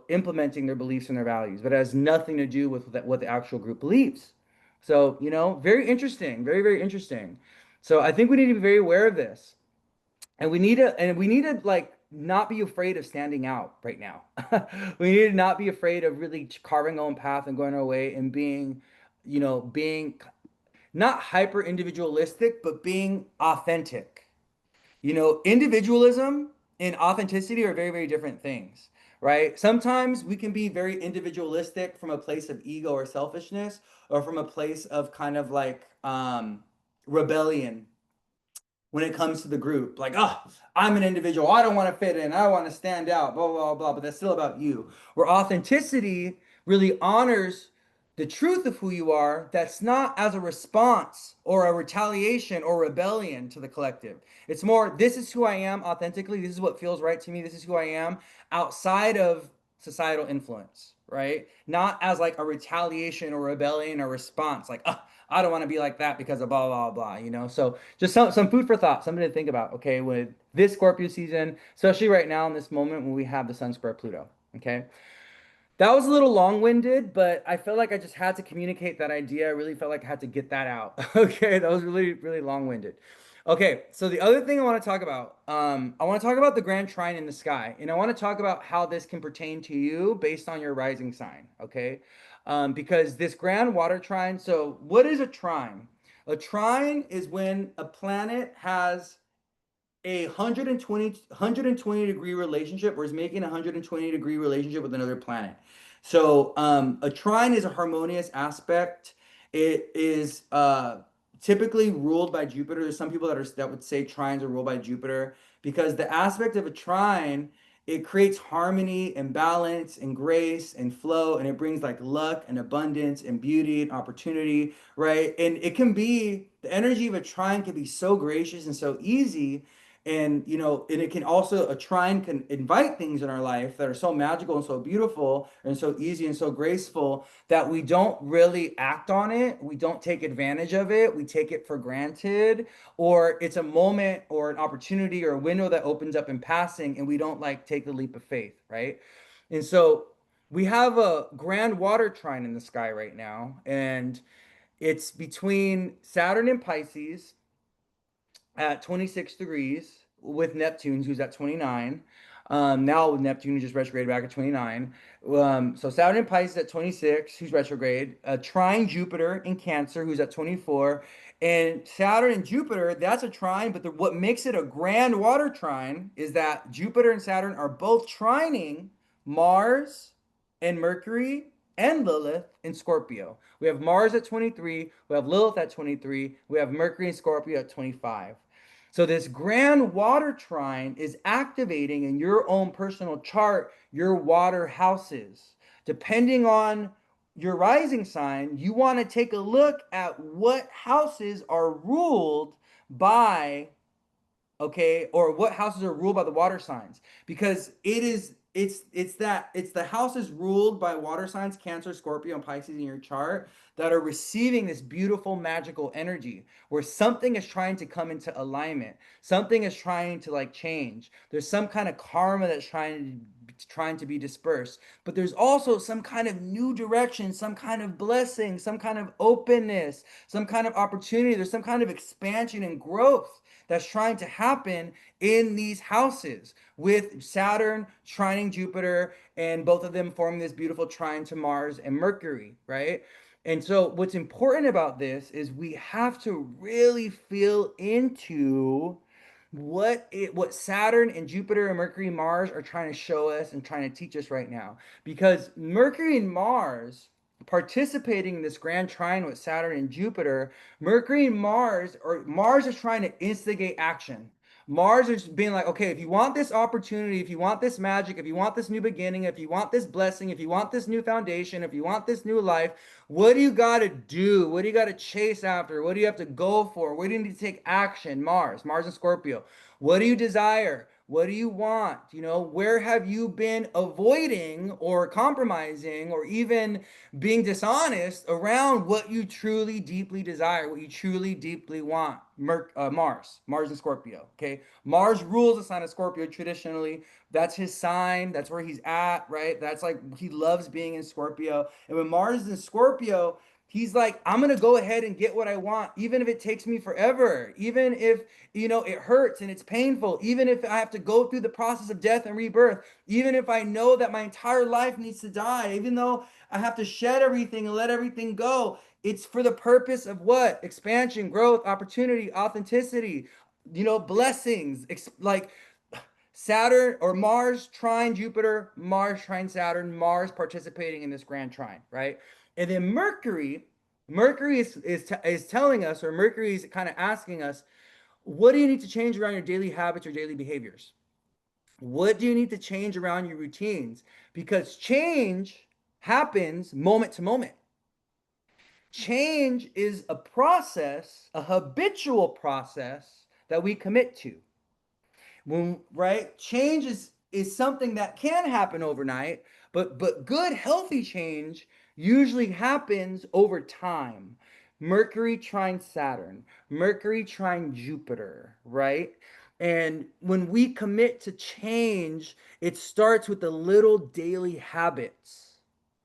implementing their beliefs and their values, but it has nothing to do with what the actual group believes. So very interesting, very very interesting. So I think we need to be very aware of this. And we need to like not be afraid of standing out right now. We need to not be afraid of really carving our own path and going our way and being not hyper individualistic, but being authentic. Individualism and authenticity are very, very different things, right? Sometimes we can be very individualistic from a place of ego or selfishness, or from a place of kind of like rebellion when it comes to the group. Like, oh, I'm an individual. I don't want to fit in. I want to stand out, blah, blah, blah. But that's still about you. Where authenticity really honors the truth of who you are, that's not as a response or a retaliation or rebellion to the collective. It's more, this is who I am authentically. This is what feels right to me. This is who I am outside of societal influence, right? Not as like a retaliation or rebellion or response, like, oh, I don't want to be like that because of blah blah blah. So just some food for thought, something to think about. Okay, with this Scorpio season, especially right now in this moment when we have the Sun square Pluto. Okay, That was a little long-winded, but I felt like I just had to communicate that idea. I really felt like I had to get that out. Okay, that was really, really long-winded. Okay, so the other thing I want to talk about, I want to talk about the Grand Trine in the sky, and I want to talk about how this can pertain to you based on your rising sign. Okay, because this Grand Water Trine. So, what is a trine? A trine is when a planet has a 120 degree relationship, or is making a 120-degree relationship with another planet. So a trine is a harmonious aspect. It is typically ruled by Jupiter. There's some people that would say trines are ruled by Jupiter, because the aspect of a trine, it creates harmony and balance and grace and flow, and it brings like luck and abundance and beauty and opportunity, right? And it can be, the energy of a trine can be so gracious and so easy. And and it can also, a trine can invite things in our life that are so magical and so beautiful and so easy and so graceful that we don't really act on it. We don't take advantage of it. We take it for granted, or it's a moment or an opportunity or a window that opens up in passing, and we don't like take the leap of faith, right? And so we have a grand water trine in the sky right now, and it's between Saturn and Pisces at 26 degrees, with Neptune, who's at 29. Now with Neptune, who just retrograde back at 29. So Saturn in Pisces at 26, who's retrograde. Trine Jupiter in Cancer, who's at 24. And Saturn and Jupiter, that's a trine, but what makes it a grand water trine is that Jupiter and Saturn are both trining Mars and Mercury and Lilith in Scorpio. We have Mars at 23, we have Lilith at 23, we have Mercury and Scorpio at 25. So this grand water trine is activating in your own personal chart your water houses. Depending on your rising sign, you want to take a look at what houses are ruled by, okay, or what houses are ruled by the water signs, because it's the houses ruled by water signs, Cancer, Scorpio, and Pisces in your chart, that are receiving this beautiful magical energy where something is trying to come into alignment, something is trying to like change, there's some kind of karma that's trying to be dispersed, but there's also some kind of new direction, some kind of blessing, some kind of openness, some kind of opportunity, there's some kind of expansion and growth that's trying to happen in these houses, with Saturn trining Jupiter and both of them forming this beautiful trine to Mars and Mercury, right? And so what's important about this is we have to really feel into what Saturn and Jupiter and Mercury and Mars are trying to show us and trying to teach us right now. Because Mercury and Mars participating in this grand trine with Saturn and Jupiter, Mercury and Mars, or Mars is trying to instigate action. Mars is being like, okay, if you want this opportunity, if you want this magic, if you want this new beginning, if you want this blessing, if you want this new foundation, if you want this new life, what do you got to do? What do you got to chase after? What do you have to go for? Where do you need to take action? Mars and Scorpio. What do you desire? What do you want? Where have you been avoiding or compromising or even being dishonest around what you truly deeply desire, what you truly deeply want? Mars and Scorpio. Okay, Mars rules the sign of Scorpio traditionally. That's his sign. That's where he's at, right? That's like, he loves being in Scorpio. And when Mars is in Scorpio, he's like, I'm gonna go ahead and get what I want, even if it takes me forever, even if it hurts and it's painful, even if I have to go through the process of death and rebirth, even if I know that my entire life needs to die, even though I have to shed everything and let everything go. It's for the purpose of what? Expansion, growth, opportunity, authenticity, blessings. Like Saturn or Mars trine Jupiter, Mars trine Saturn, Mars participating in this grand trine, right? And then Mercury is telling us, or Mercury is kind of asking us, what do you need to change around your daily habits or daily behaviors? What do you need to change around your routines? Because change happens moment to moment. Change is a process, a habitual process that we commit to. Right? Change is something that can happen overnight, but good healthy change usually happens over time. Mercury trine Saturn, Mercury trine Jupiter, right? And when we commit to change, it starts with the little daily habits.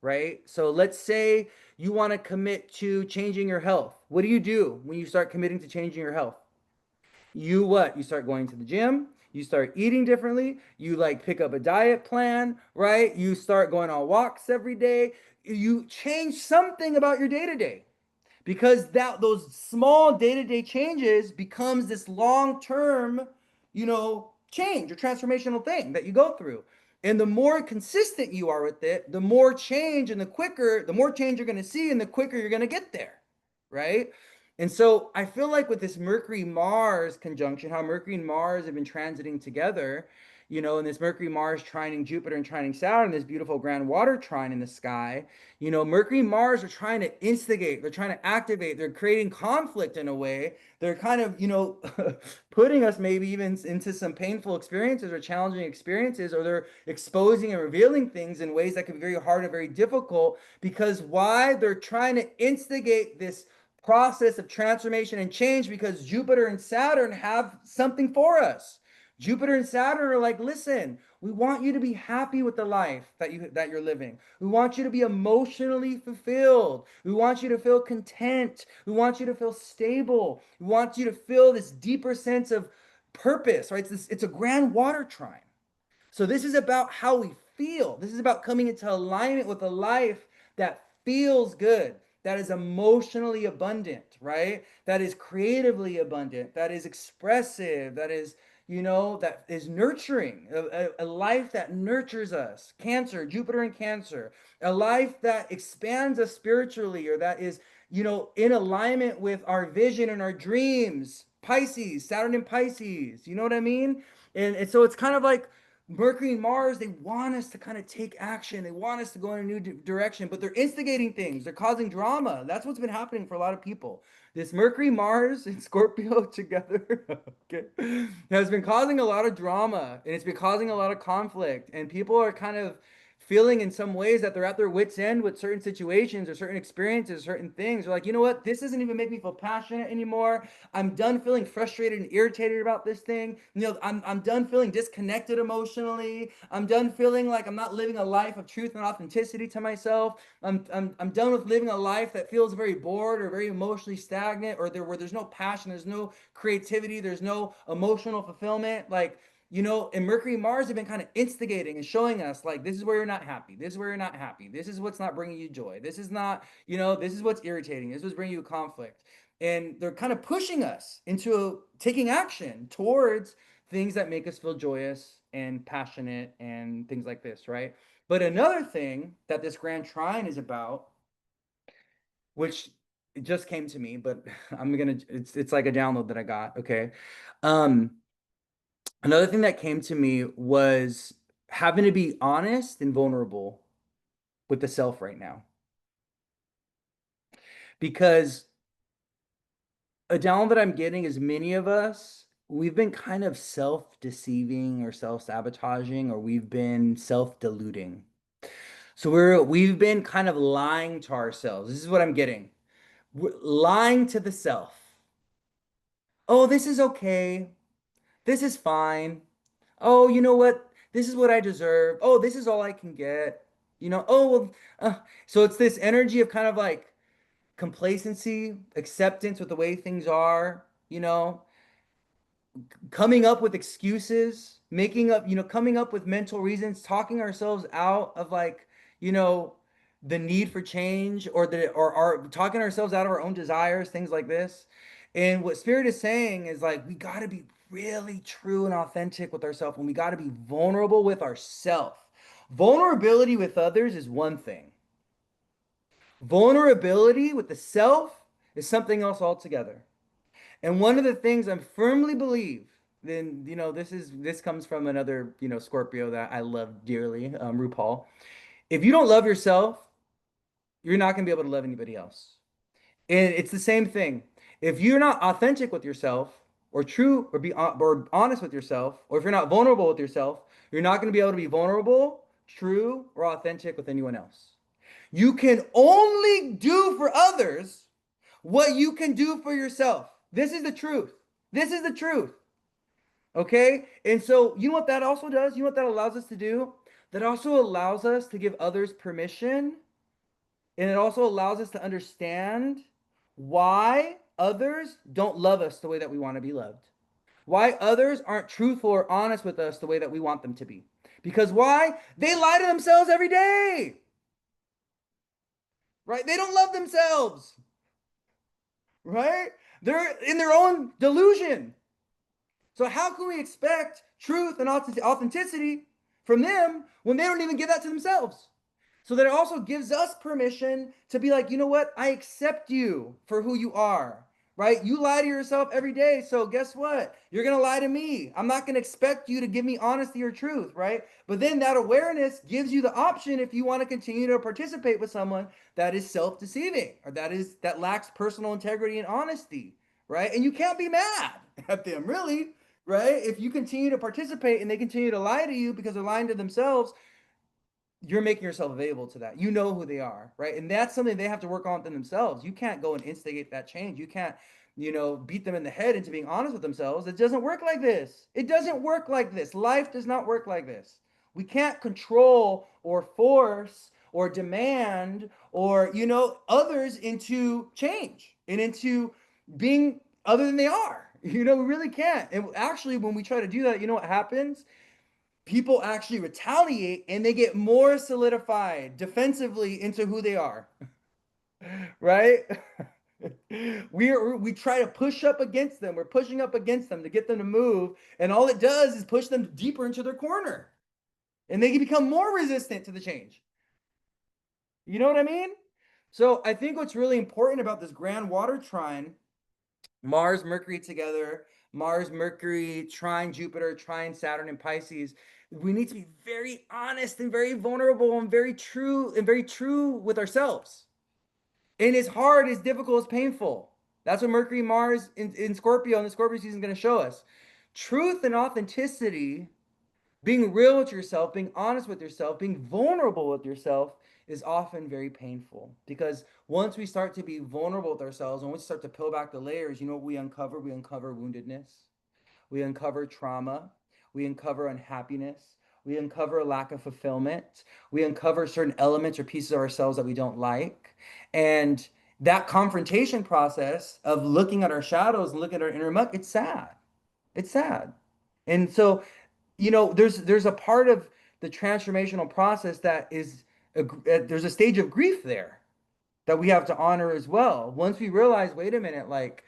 right? So let's say you want to commit to changing your health. What do when you start committing to changing your health? You what? You start going to the gym, you start eating differently, you like pick up a diet plan, right? You start going on walks every day. You change something about your day to day because that those small day-to-day changes becomes this long-term, change or transformational thing that you go through. And the more consistent you are with it, the more change and the more change you're going to see and the quicker you're going to get there, right? And so I feel like with this Mercury Mars conjunction, how Mercury and Mars have been transiting together, and this Mercury Mars trining Jupiter and trining Saturn, this beautiful Grand Water Trine in the sky, Mercury and Mars are trying to instigate, they're trying to activate, they're creating conflict in a way. They're kind of, putting us maybe even into some painful experiences or challenging experiences, or they're exposing and revealing things in ways that can be very hard and very difficult. Because why? They're trying to instigate this process of transformation and change because Jupiter and Saturn have something for us. Jupiter and Saturn are like, listen, we want you to be happy with the life that you're living. We want you to be emotionally fulfilled. We want you to feel content. We want you to feel stable. We want you to feel this deeper sense of purpose, right? It's a grand water trine. So this is about how we feel. This is about coming into alignment with a life that feels good, that is emotionally abundant, right? That is creatively abundant, that is expressive, that is nurturing, a life that nurtures us. Cancer, Jupiter in Cancer, a life that expands us spiritually, or that is, in alignment with our vision and our dreams. Pisces, Saturn in Pisces, you know what I mean? And so it's kind of like Mercury and Mars, they want us to kind of take action. They want us to go in a new direction, but they're instigating things. They're causing drama. That's what's been happening for a lot of people. This Mercury, Mars, and Scorpio together, okay, has been causing a lot of drama, and it's been causing a lot of conflict. And people are kind of feeling in some ways that they're at their wits' end with certain situations or certain experiences, certain things. They're like, you know what? This doesn't even make me feel passionate anymore. I'm done feeling frustrated and irritated about this thing. I'm done feeling disconnected emotionally. I'm done feeling like I'm not living a life of truth and authenticity to myself. I'm done with living a life that feels very bored or very emotionally stagnant, or where there's no passion, there's no creativity, there's no emotional fulfillment. Like, and Mercury and Mars have been kind of instigating and showing us, like, this is where you're not happy. This is where you're not happy. This is what's not bringing you joy. This is not, this is what's irritating. This is what's bringing you conflict. And they're kind of pushing us into taking action towards things that make us feel joyous and passionate and things like this, right? But another thing that this Grand Trine is about, which it just came to me, but it's like a download that I got, okay? Um, Another thing that came to me was having to be honest and vulnerable with the self right now. Because a download that I'm getting is many of us, we've been kind of self-deceiving or self-sabotaging, or we've been self-deluding. So we've been kind of lying to ourselves. This is what I'm getting. We're lying to the self. Oh, this is okay. This is fine. Oh, you know what? This is what I deserve. Oh, this is all I can get. Oh, well, so it's this energy of kind of like complacency, acceptance with the way things are, coming up with excuses, coming up with mental reasons, talking ourselves out of like, you know, the need for change, or talking ourselves out of our own desires, things like this. And what Spirit is saying is like we got to be really true and authentic with ourselves, and we got to be vulnerable with ourselves. Vulnerability with others is one thing. Vulnerability with the self is something else altogether. And one of the things I firmly believe, then this comes from another Scorpio that I love dearly, RuPaul. If you don't love yourself, you're not gonna be able to love anybody else. And it's the same thing. If you're not authentic with yourself, or true, or honest with yourself, or if you're not vulnerable with yourself, you're not gonna be able to be vulnerable, true, or authentic with anyone else. You can only do for others what you can do for yourself. This is the truth. This is the truth. Okay? And so, you know what that also does? You know what that allows us to do? That also allows us to give others permission And it also allows us to understand why others don't love us the way that we want to be loved. Why others aren't truthful or honest with us the way that we want them to be. Because why? They lie to themselves every day, right? They don't love themselves, right? They're in their own delusion. So how can we expect truth and authenticity from them when they don't even give that to themselves? So that it also gives us permission to be like, you know what? I accept you for who you are, right? You lie to yourself every day. So guess what? You're going to lie to me. I'm not going to expect you to give me honesty or truth, right? But then that awareness gives you the option if you want to continue to participate with someone that is self-deceiving or that lacks personal integrity and honesty, right? And you can't be mad at them, really, right? If you continue to participate and they continue to lie to you because they're lying to themselves, you're making yourself available to that. You know who they are, right? And that's something they have to work on themselves. You can't go and instigate that change. You can't, beat them in the head into being honest with themselves. It doesn't work like this. It doesn't work like this. Life does not work like this. We can't control or force or demand or, others into change and into being other than they are. We really can't. And actually, when we try to do that, you know what happens? People actually retaliate and they get more solidified defensively into who they are, right? We try to push up against them. We're pushing up against them to get them to move, and all it does is push them deeper into their corner, and they can become more resistant to the change. You know what I mean? So I think what's really important about this Grand Water Trine, Mars, Mercury together, Mars, Mercury, trine Jupiter, trine Saturn and Pisces. We need to be very honest and very vulnerable and very true with ourselves. And it's hard, it's difficult, it's painful. That's what Mercury, Mars in Scorpio and the Scorpio season is going to show us. Truth and authenticity, being real with yourself, being honest with yourself, being vulnerable with yourself is often very painful because once we start to be vulnerable with ourselves, when we start to peel back the layers, you know what we uncover? We uncover woundedness, we uncover trauma, we uncover unhappiness, we uncover a lack of fulfillment, we uncover certain elements or pieces of ourselves that we don't like. And that confrontation process of looking at our shadows and looking at our inner muck, it's sad. It's sad. And so there's a part of the transformational process that is there's a stage of grief there that we have to honor as well. Once we realize, wait a minute, like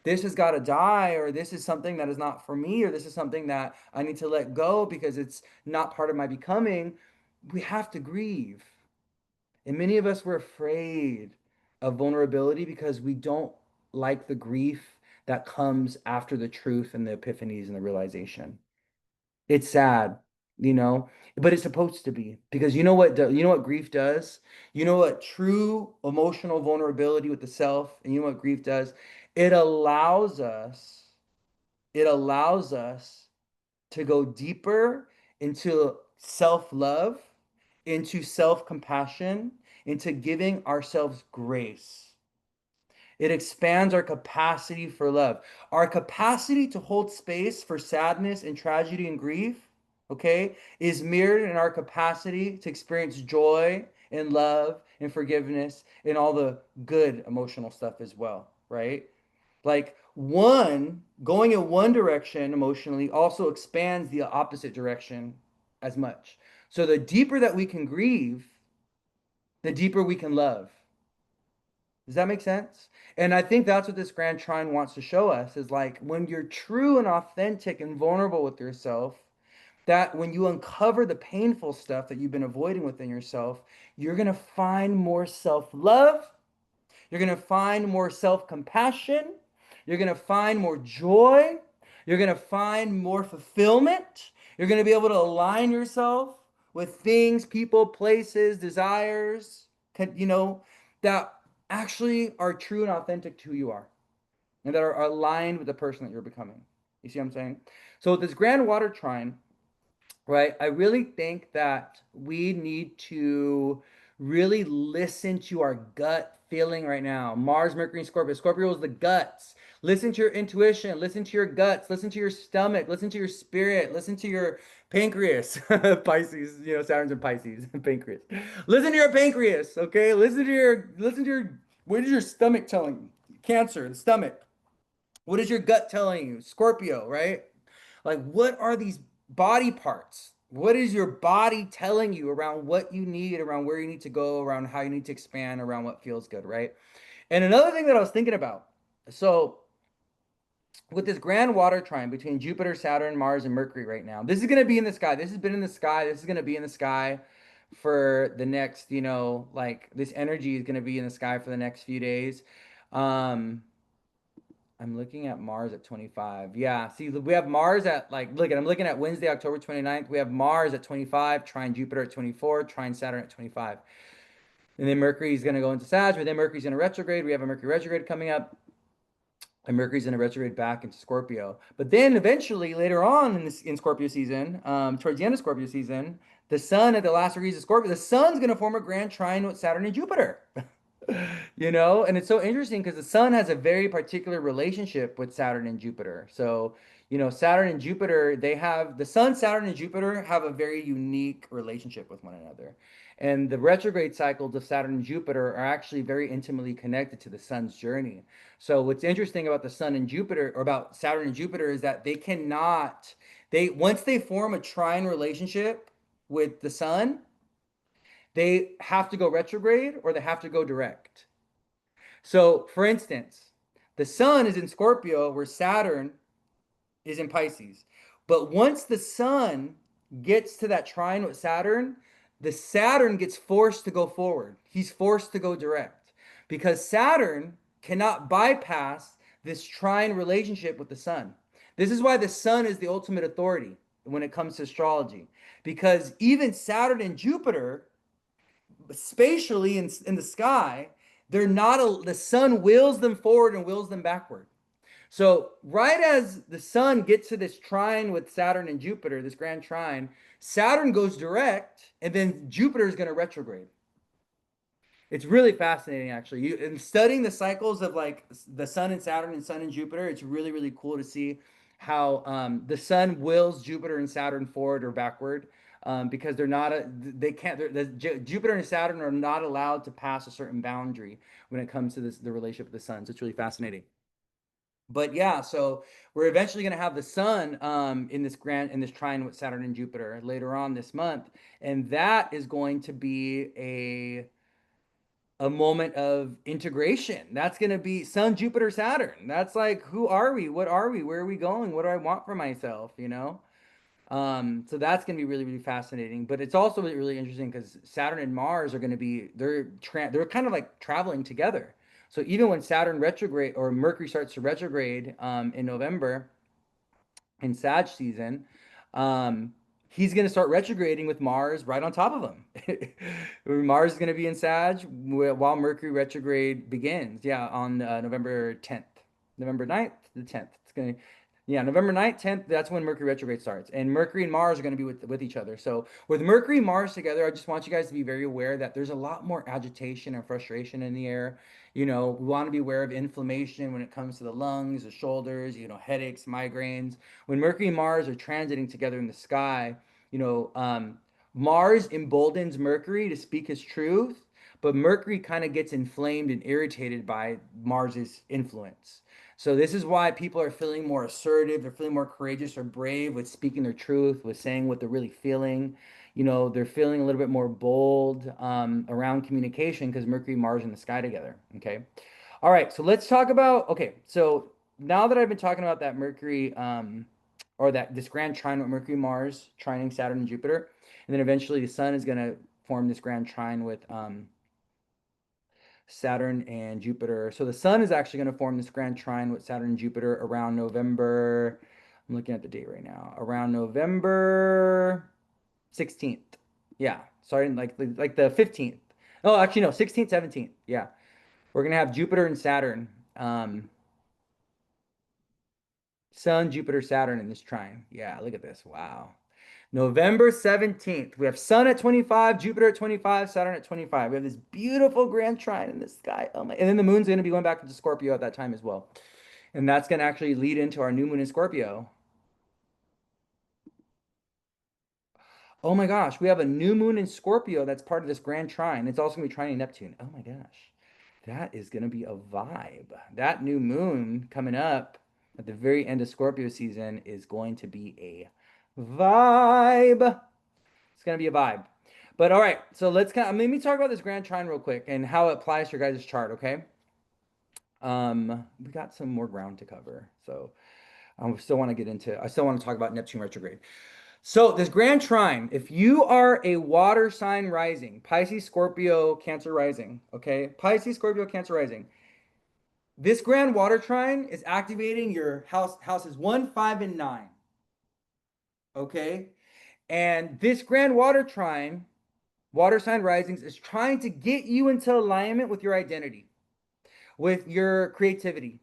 this has got to die, or this is something that is not for me, or this is something that I need to let go because it's not part of my becoming, we have to grieve. And many of us were afraid of vulnerability because we don't like the grief that comes after the truth and the epiphanies and the realization. It's sad, you know, but it's supposed to be because you know what grief does? You know what true emotional vulnerability with the self, and you know what grief does? It allows us, it allows us to go deeper into self-love, into self-compassion, into giving ourselves grace. It expands our capacity for love. Our capacity to hold space for sadness and tragedy and grief, okay, is mirrored in our capacity to experience joy and love and forgiveness and all the good emotional stuff as well, right? Like one going in one direction emotionally also expands the opposite direction as much. So the deeper that we can grieve, the deeper we can love. Does that make sense? And I think that's what this Grand Trine wants to show us is like when you're true and authentic and vulnerable with yourself, that when you uncover the painful stuff that you've been avoiding within yourself, you're going to find more self-love. You're going to find more self-compassion. You're going to find more joy. You're going to find more fulfillment. You're going to be able to align yourself with things, people, places, desires, that actually are true and authentic to who you are and that are aligned with the person that you're becoming. You see what I'm saying? So with this Grand Water Trine, right, I really think that we need to Really listen to our gut feeling right now. Mars, Mercury, and Scorpio. Scorpio is the guts. Listen to your intuition. Listen to your guts. Listen to your stomach. Listen to your spirit. Listen to your pancreas. Pisces, Saturn's in Pisces. Pancreas. Listen to your pancreas. Okay. Listen to your. What is your stomach telling you? Cancer, the stomach. What is your gut telling you? Scorpio, right? Like, what are these body parts? What is your body telling you around what you need, around where you need to go, around how you need to expand, around what feels good, right? And another thing that I was thinking about, so with this grand water trine between Jupiter, Saturn, Mars, and Mercury right now, this is going to be in the sky. This has been in the sky. This is going to be in the sky for the next, like this energy is going to be in the sky for the next few days. Um, I'm looking at Mars at 25. Yeah, see, we have Mars at I'm looking at Wednesday, October 29th. We have Mars at 25, trine Jupiter at 24, trine Saturn at 25. And then Mercury is going to go into Sag, but then Mercury's in a retrograde. We have a Mercury retrograde coming up, and Mercury's in a retrograde back into Scorpio. But then eventually, later on in Scorpio season, towards the end of Scorpio season, the Sun at the last degrees of Scorpio, the Sun's going to form a grand trine with Saturn and Jupiter. And it's so interesting because the sun has a very particular relationship with Saturn and Jupiter. So, Saturn and Jupiter, they have the sun, Saturn, and Jupiter have a very unique relationship with one another. And the retrograde cycles of Saturn and Jupiter are actually very intimately connected to the sun's journey. So, what's interesting about the sun and Jupiter, or about Saturn and Jupiter, is that once they form a trine relationship with the sun, they have to go retrograde or they have to go direct. So, for instance, the sun is in Scorpio where Saturn is in Pisces. But once the sun gets to that trine with Saturn, the Saturn gets forced to go forward. He's forced to go direct because Saturn cannot bypass this trine relationship with the sun. This is why the sun is the ultimate authority when it comes to astrology, because even Saturn and Jupiter spatially in the sky, the sun wills them forward and wills them backward. So right as the sun gets to this trine with Saturn and Jupiter, this grand trine, Saturn goes direct, and then Jupiter is going to retrograde. It's really fascinating, actually. In studying the cycles of like the sun and Saturn and sun and Jupiter, it's really, really cool to see how the sun wills Jupiter and Saturn forward or backward, because they can't, Jupiter and Saturn are not allowed to pass a certain boundary when it comes to the relationship with the sun. So it's really fascinating. But yeah, so we're eventually going to have the sun in this trine with Saturn and Jupiter later on this month, and that is going to be a moment of integration. That's going to be Sun, Jupiter, Saturn. That's like, who are we? What are we? Where are we going? What do I want for myself? So that's going to be really, really fascinating. But it's also really, really interesting because Saturn and Mars are going to be they're kind of like traveling together. So even when Saturn retrograde or Mercury starts to retrograde in November in Sag season, um, he's going to start retrograding with Mars right on top of him. Mars is going to be in Sag while Mercury retrograde begins. Yeah, on November 10th, November 9th, the 10th. It's going to, yeah, November 9th, 10th, that's when Mercury retrograde starts. And Mercury and Mars are going to be with each other. So with Mercury and Mars together, I just want you guys to be very aware that there's a lot more agitation and frustration in the air. We want to be aware of inflammation when it comes to the lungs, the shoulders, headaches, migraines. When Mercury and Mars are transiting together in the sky, Mars emboldens Mercury to speak his truth, but Mercury kind of gets inflamed and irritated by Mars's influence. So this is why people are feeling more assertive, they're feeling more courageous or brave with speaking their truth, with saying what they're really feeling. They're feeling a little bit more bold around communication because Mercury and Mars in the sky together. Okay. All right. So let's talk about, okay. So now that I've been talking about that Mercury, or that this grand trine with Mercury, Mars, trining Saturn and Jupiter, and then eventually the sun is going to form this grand trine with Saturn and Jupiter. So the sun is actually going to form this grand trine with Saturn and Jupiter around November. I'm looking at the date right now. Around November 16th. Yeah, sorry, like the 15th. Oh, actually no, 16th, 17th. Yeah. We're gonna have Jupiter and Saturn. Sun, Jupiter, Saturn in this trine. Yeah, look at this. Wow. November 17th. We have Sun at 25, Jupiter at 25, Saturn at 25. We have this beautiful Grand Trine in the sky. Oh my, and then the moon's going to be going back into Scorpio at that time as well. And that's going to actually lead into our new moon in Scorpio. Oh my gosh, we have a new moon in Scorpio that's part of this Grand Trine. It's also going to be trining Neptune. Oh my gosh. That is going to be a vibe. That new moon coming up at the very end of Scorpio season is going to be a vibe. It's going to be a vibe. But all right, so let me talk about this Grand Trine real quick and how it applies to your guys' chart, okay? We got some more ground to cover. So I still want to talk about Neptune retrograde. So this Grand Trine, if you are a water sign rising, Pisces, Scorpio, Cancer rising, okay? Pisces, Scorpio, Cancer rising. This Grand Water Trine is activating your houses 1, 5, and 9. Okay? And this Grand Water Trine, water sign risings, is trying to get you into alignment with your identity, with your creativity,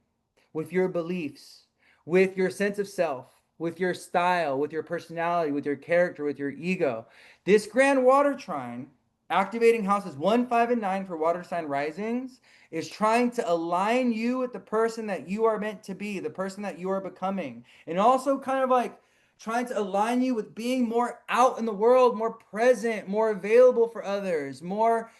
with your beliefs, with your sense of self, with your style, with your personality, with your character, with your ego. This Grand Water Trine, activating houses 1, 5, and 9 for water sign risings, is trying to align you with the person that you are meant to be, the person that you are becoming. And also kind of like trying to align you with being more out in the world, more present, more available for others, more,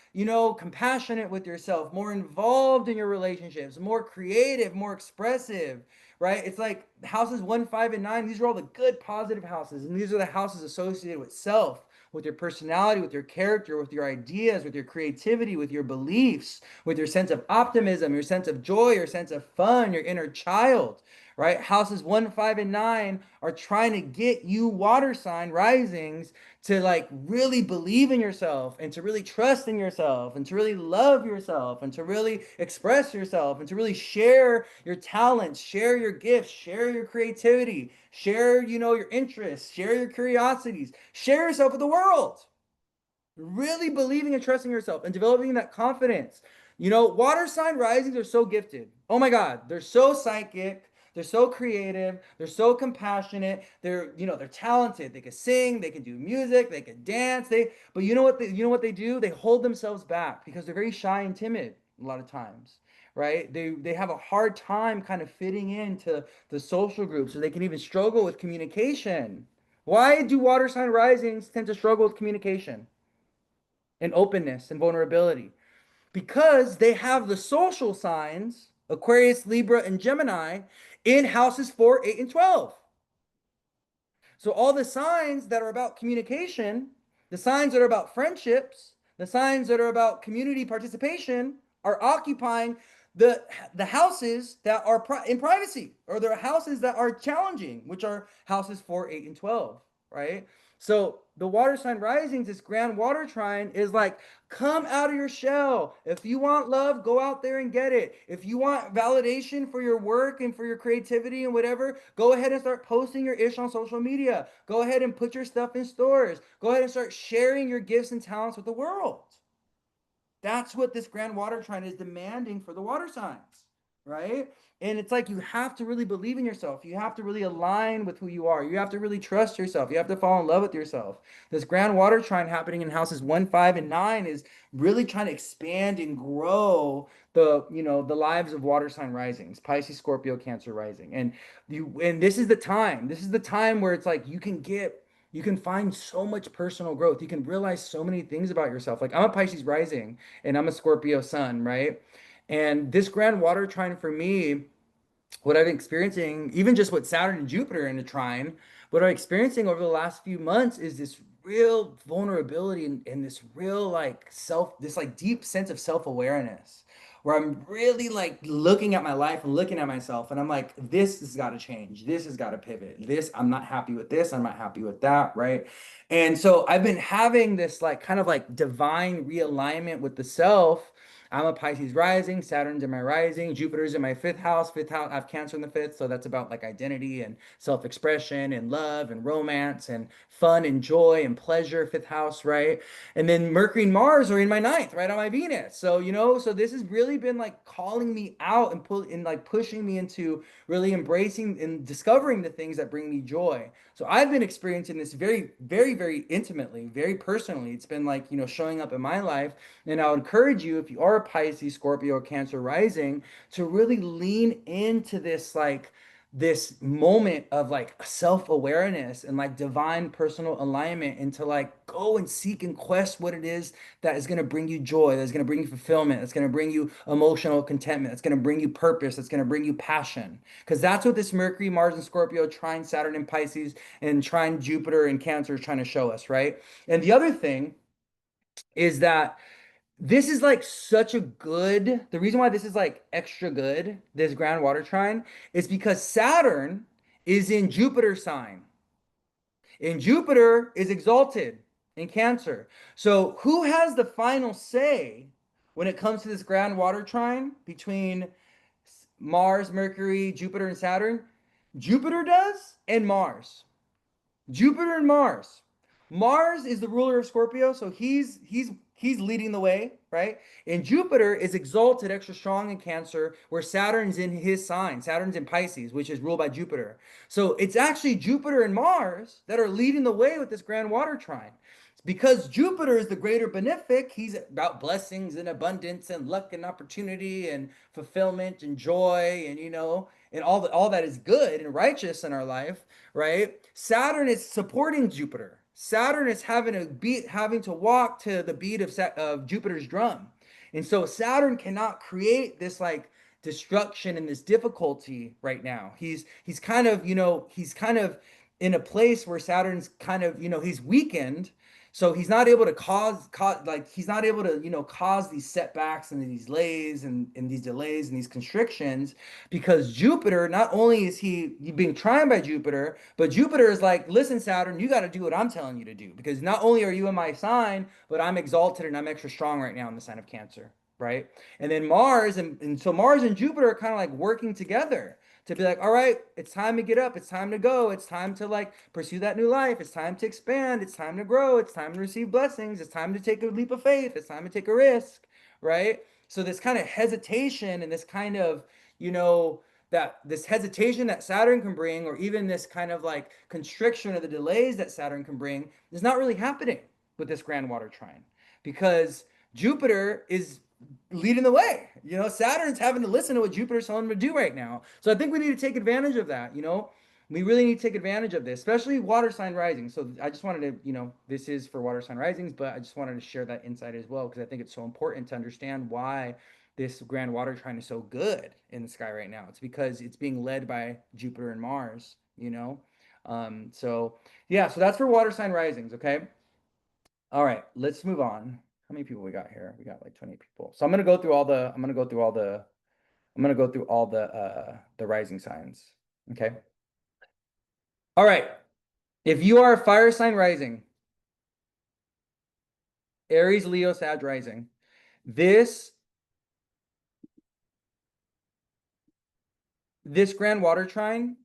compassionate with yourself, more involved in your relationships, more creative, more expressive, right? It's like houses 1, 5, and 9. These are all the good, positive houses. And these are the houses associated with self, with your personality, with your character, with your ideas, with your creativity, with your beliefs, with your sense of optimism, your sense of joy, your sense of fun, your inner child, right? Houses 1, 5, and 9 are trying to get you water sign risings to like really believe in yourself and to really trust in yourself and to really love yourself and to really express yourself and to really share your talents, share your gifts, share your creativity, share, your interests, share your curiosities, share yourself with the world. Really believing and trusting yourself and developing that confidence. Water sign risings are so gifted. Oh my God, they're so psychic. They're so creative. They're so compassionate. They're talented. They can sing. They can do music. They can dance. But you know what they do? They hold themselves back because they're very shy and timid a lot of times, right? They have a hard time kind of fitting into the social groups, so they can even struggle with communication. Why do water sign risings tend to struggle with communication and openness and vulnerability? Because they have the social signs, Aquarius, Libra, and Gemini, in houses 4, 8, and 12. So all the signs that are about communication, the signs that are about friendships, the signs that are about community participation are occupying the houses that are in privacy, or the houses that are challenging, which are houses 4, 8, and 12, right? So the water sign risings, this Grand Water Trine, is like, come out of your shell. If you want love, go out there and get it. If you want validation for your work and for your creativity and whatever, go ahead and start posting your ish on social media. Go ahead and put your stuff in stores. Go ahead and start sharing your gifts and talents with the world. That's what this Grand Water Trine is demanding for the water signs, right? And it's like you have to really believe in yourself. You have to really align with who you are. You have to really trust yourself. You have to fall in love with yourself. This Grand Water Trine happening in houses 1, 5, and 9 is really trying to expand and grow the lives of water sign risings, Pisces, Scorpio, Cancer rising. And this is the time. This is the time where it's like you can find so much personal growth. You can realize so many things about yourself. Like I'm a Pisces rising and I'm a Scorpio sun, right? And this Grand Water Trine for me, what I've been experiencing, even just with Saturn and Jupiter in the trine, what I'm experiencing over the last few months is this real vulnerability and this real this like deep sense of self-awareness where I'm really like looking at my life and looking at myself and I'm like, this has got to change. This has got to pivot. I'm not happy with this. I'm not happy with that. Right. And so I've been having this like kind of like divine realignment with the self. I'm a Pisces rising, Saturn's in my rising, Jupiter's in my fifth house. Fifth house, I have Cancer in the fifth, so that's about like identity and self-expression and love and romance and fun and joy and pleasure, fifth house, right? And then Mercury and Mars are in my ninth, right on my Venus. So, so this has really been like calling me out and like pushing me into really embracing and discovering the things that bring me joy. So I've been experiencing this very, very, very intimately, very personally. It's been like, showing up in my life. And I'll encourage you, if you are a Pisces, Scorpio, or Cancer rising, to really lean into this, like, this moment of like self-awareness and like divine personal alignment, and to like go and seek and quest what it is that is going to bring you joy, that's going to bring you fulfillment, that's going to bring you emotional contentment, that's going to bring you purpose, that's going to bring you passion. Because that's what this Mercury, Mars, and Scorpio, trine Saturn and Pisces, and trine Jupiter and Cancer is trying to show us, right? And the other thing is that this is like such a good, the reason why this is like extra good, this Grand Water Trine, is because Saturn is in Jupiter sign. And Jupiter is exalted in Cancer. So who has the final say when it comes to this Grand Water Trine between Mars, Mercury, Jupiter, and Saturn? Jupiter does, and Mars. Jupiter and Mars. Mars is the ruler of Scorpio, so he's leading the way, right? And Jupiter is exalted extra strong in Cancer, where Saturn's in his sign. Saturn's in Pisces, which is ruled by Jupiter. So it's actually Jupiter and Mars that are leading the way with this Grand Water Trine. Because Jupiter is the greater benefic, he's about blessings and abundance and luck and opportunity and fulfillment and joy, and and all that is good and righteous in our life, right? Saturn is supporting Jupiter. Saturn is having to walk to the beat of Jupiter's drum. And so Saturn cannot create this like destruction and this difficulty right now. He's kind of, he's kind of in a place where Saturn's kind of, he's weakened. So he's not able to cause like he's not able to, cause these setbacks and these delays and these delays and these constrictions, because Jupiter, not only is he being tried by Jupiter, but Jupiter is like, listen, Saturn, you got to do what I'm telling you to do, because not only are you in my sign, but I'm exalted and I'm extra strong right now in the sign of Cancer, right? And then Mars, and so Mars and Jupiter are kind of like working together to be like, all right, it's time to get up, it's time to go, it's time to like pursue that new life, it's time to expand, it's time to grow, it's time to receive blessings, it's time to take a leap of faith, it's time to take a risk, right? So this kind of hesitation and this kind of, that this hesitation that Saturn can bring, or even this kind of like constriction or the delays that Saturn can bring, is not really happening with this Grand Water Trine, because Jupiter is leading the way. Saturn's having to listen to what Jupiter's telling him to do right now. So I think we need to take advantage of that. We really need to take advantage of this, especially water sign rising. So I just wanted to, this is for water sign risings, but I just wanted to share that insight as well, because I think it's so important to understand why this Grand Water Trine is so good in the sky right now. It's because it's being led by Jupiter and Mars. So yeah, so that's for water sign risings. Okay. All right, let's move on. How many people we got here? We got like 20 people. So I'm gonna go through all the the rising signs. Okay. All right. If you are a fire sign rising, Aries, Leo, Sag rising, this Grand Water Trine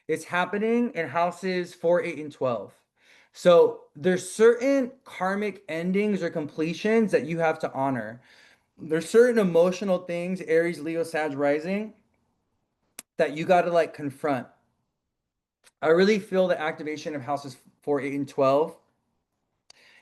is happening in houses 4, 8, and 12. So there's certain karmic endings or completions that you have to honor. There's certain emotional things, Aries, Leo, Sag rising, that you got to like confront. I really feel the activation of houses 4, 8, and 12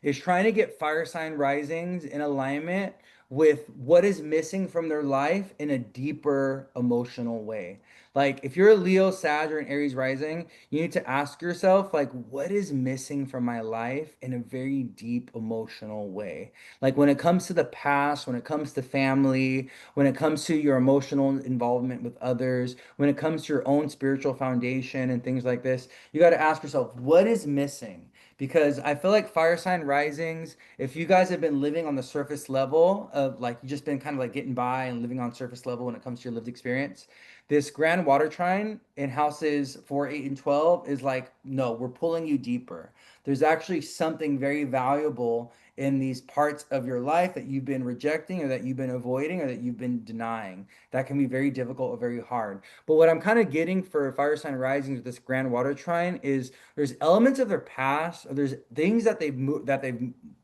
is trying to get fire sign risings in alignment with what is missing from their life in a deeper emotional way. Like if you're a Leo, Sag, or an Aries rising, you need to ask yourself, like, what is missing from my life in a very deep emotional way? Like when it comes to the past, when it comes to family, when it comes to your emotional involvement with others, when it comes to your own spiritual foundation and things like this, you got to ask yourself, what is missing? Because I feel like fire sign risings, if you guys have been living on the surface level of like you just been kind of like getting by and living on surface level when it comes to your lived experience, this Grand Water Trine in houses 4, 8, and 12 is like, no, we're pulling you deeper. There's actually something very valuable in these parts of your life that you've been rejecting or that you've been avoiding or that you've been denying. That can be very difficult or very hard. But what I'm kind of getting for fire sign risings with this grand water trine is there's elements of their past, or there's things that they've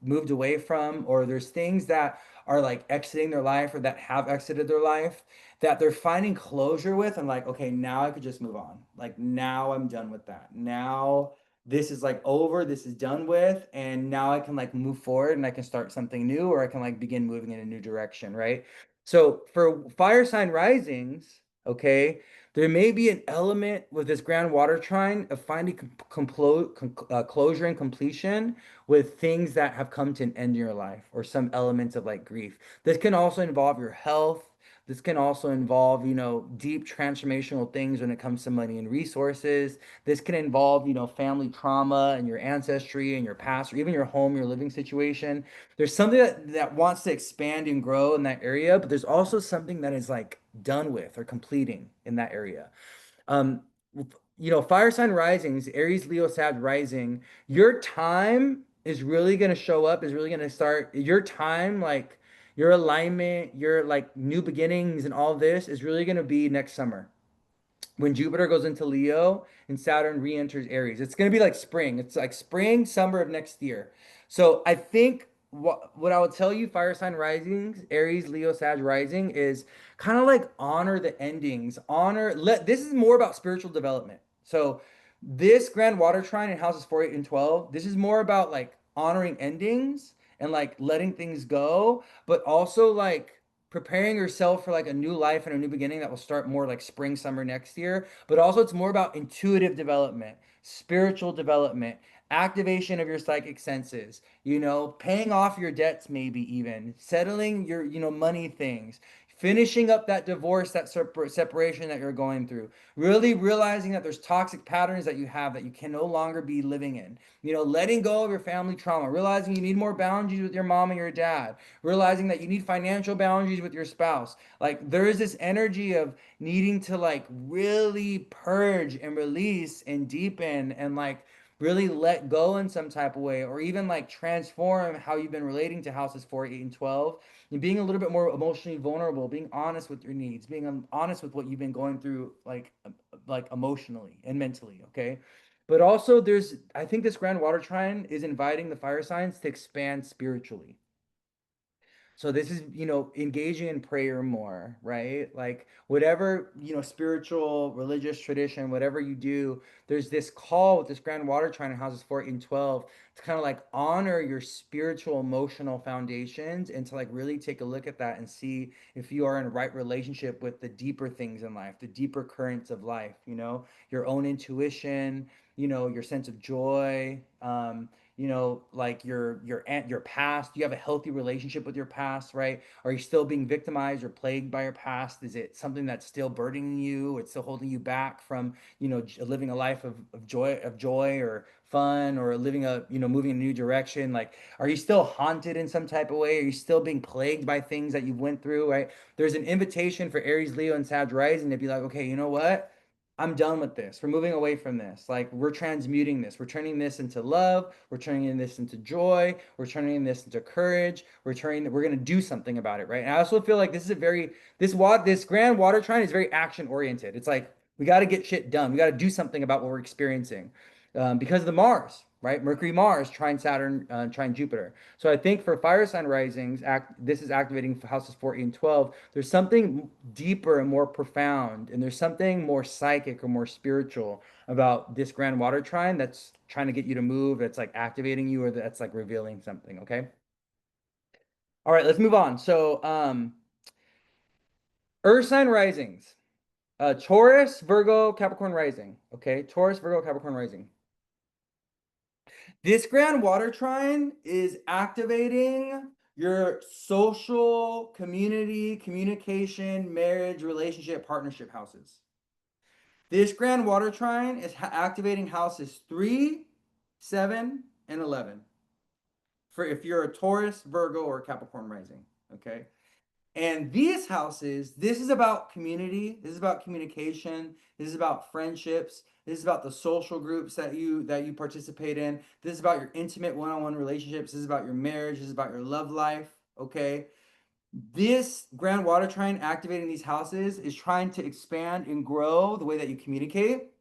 moved away from, or there's things that are like exiting their life or that have exited their life that they're finding closure with and like, okay, now I could just move on. Like now I'm done with that. Now this is like over, this is done with, and now I can like move forward and I can start something new or I can like begin moving in a new direction, right? So for fire sign risings, okay, there may be an element with this grand water trine of finding closure and completion with things that have come to an end in your life or some elements of like grief. This can also involve your health. This can also involve, deep transformational things when it comes to money and resources. This can involve, family trauma and your ancestry and your past, or even your home, your living situation. There's something that wants to expand and grow in that area, but there's also something that is like done with or completing in that area. Um, Fire sign risings, Aries, Leo, Sag rising, your time is really going to show up, is really going to start your time, like your alignment, your like new beginnings and all this is really going to be next summer when Jupiter goes into Leo and Saturn re-enters Aries. It's going to be like spring. It's like spring, summer of next year. So I think what I would tell you, fire sign risings, Aries, Leo, Sag rising, is kind of like honor the endings. This is more about spiritual development. So this grand water trine in houses 4, 8, and 12, this is more about like honoring endings and like letting things go, but also like preparing yourself for like a new life and a new beginning that will start more like spring, summer next year. But also, it's more about intuitive development, spiritual development, activation of your psychic senses, paying off your debts, maybe even settling your, money things. Finishing up that divorce, that separation that you're going through, really realizing that there's toxic patterns that you have that you can no longer be living in. Letting go of your family trauma, realizing you need more boundaries with your mom and your dad, realizing that you need financial boundaries with your spouse. Like there is this energy of needing to like really purge and release and deepen and like really let go in some type of way, or even like transform how you've been relating to houses 4, 8, and 12, and being a little bit more emotionally vulnerable, being honest with your needs, being honest with what you've been going through, like emotionally and mentally, okay? But also I think this grand water trine is inviting the fire signs to expand spiritually. So this is, engaging in prayer more, right? Like whatever, spiritual, religious tradition, whatever you do, there's this call with this grand water trine in houses 14, 12 to kind of like honor your spiritual, emotional foundations and to like really take a look at that and see if you are in right relationship with the deeper things in life, the deeper currents of life, your own intuition, your sense of joy, like your past. Do you have a healthy relationship with your past, right? Are you still being victimized or plagued by your past? Is it something that's still burdening you? It's still holding you back from, living a life of joy or fun, or living moving in a new direction? Like, are you still haunted in some type of way? Are you still being plagued by things that you've went through, right? There's an invitation for Aries, Leo, and Sag rising to be like, okay, you know what? I'm done with this. We're moving away from this. Like we're transmuting this. We're turning this into love. We're turning this into joy. We're turning this into courage. We're going to do something about it, right? And I also feel like this grand water trine is very action oriented. It's like we got to get shit done. We got to do something about what we're experiencing, because of the Mars, right? Mercury, Mars, trine Saturn, trine Jupiter. So I think for fire sign risings, this is activating houses 4, 8, and 12. There's something deeper and more profound, and there's something more psychic or more spiritual about this grand water trine that's trying to get you to move, that's like activating you, or that's like revealing something, okay? All right, let's move on. So, Earth sign risings. Taurus, Virgo, Capricorn rising. Okay, Taurus, Virgo, Capricorn rising. This grand water trine is activating your social, community, communication, marriage, relationship, partnership houses. This grand water trine is activating houses 3, 7, and 11 for if you're a Taurus, Virgo, or Capricorn rising. Okay. And these houses, this is about community, this is about communication, this is about friendships, this is about the social groups that you participate in. This is about your intimate one-on-one relationships, this is about your marriage, this is about your love life, okay? This Grand Water Trine activating these houses is trying to expand and grow the way that you communicate,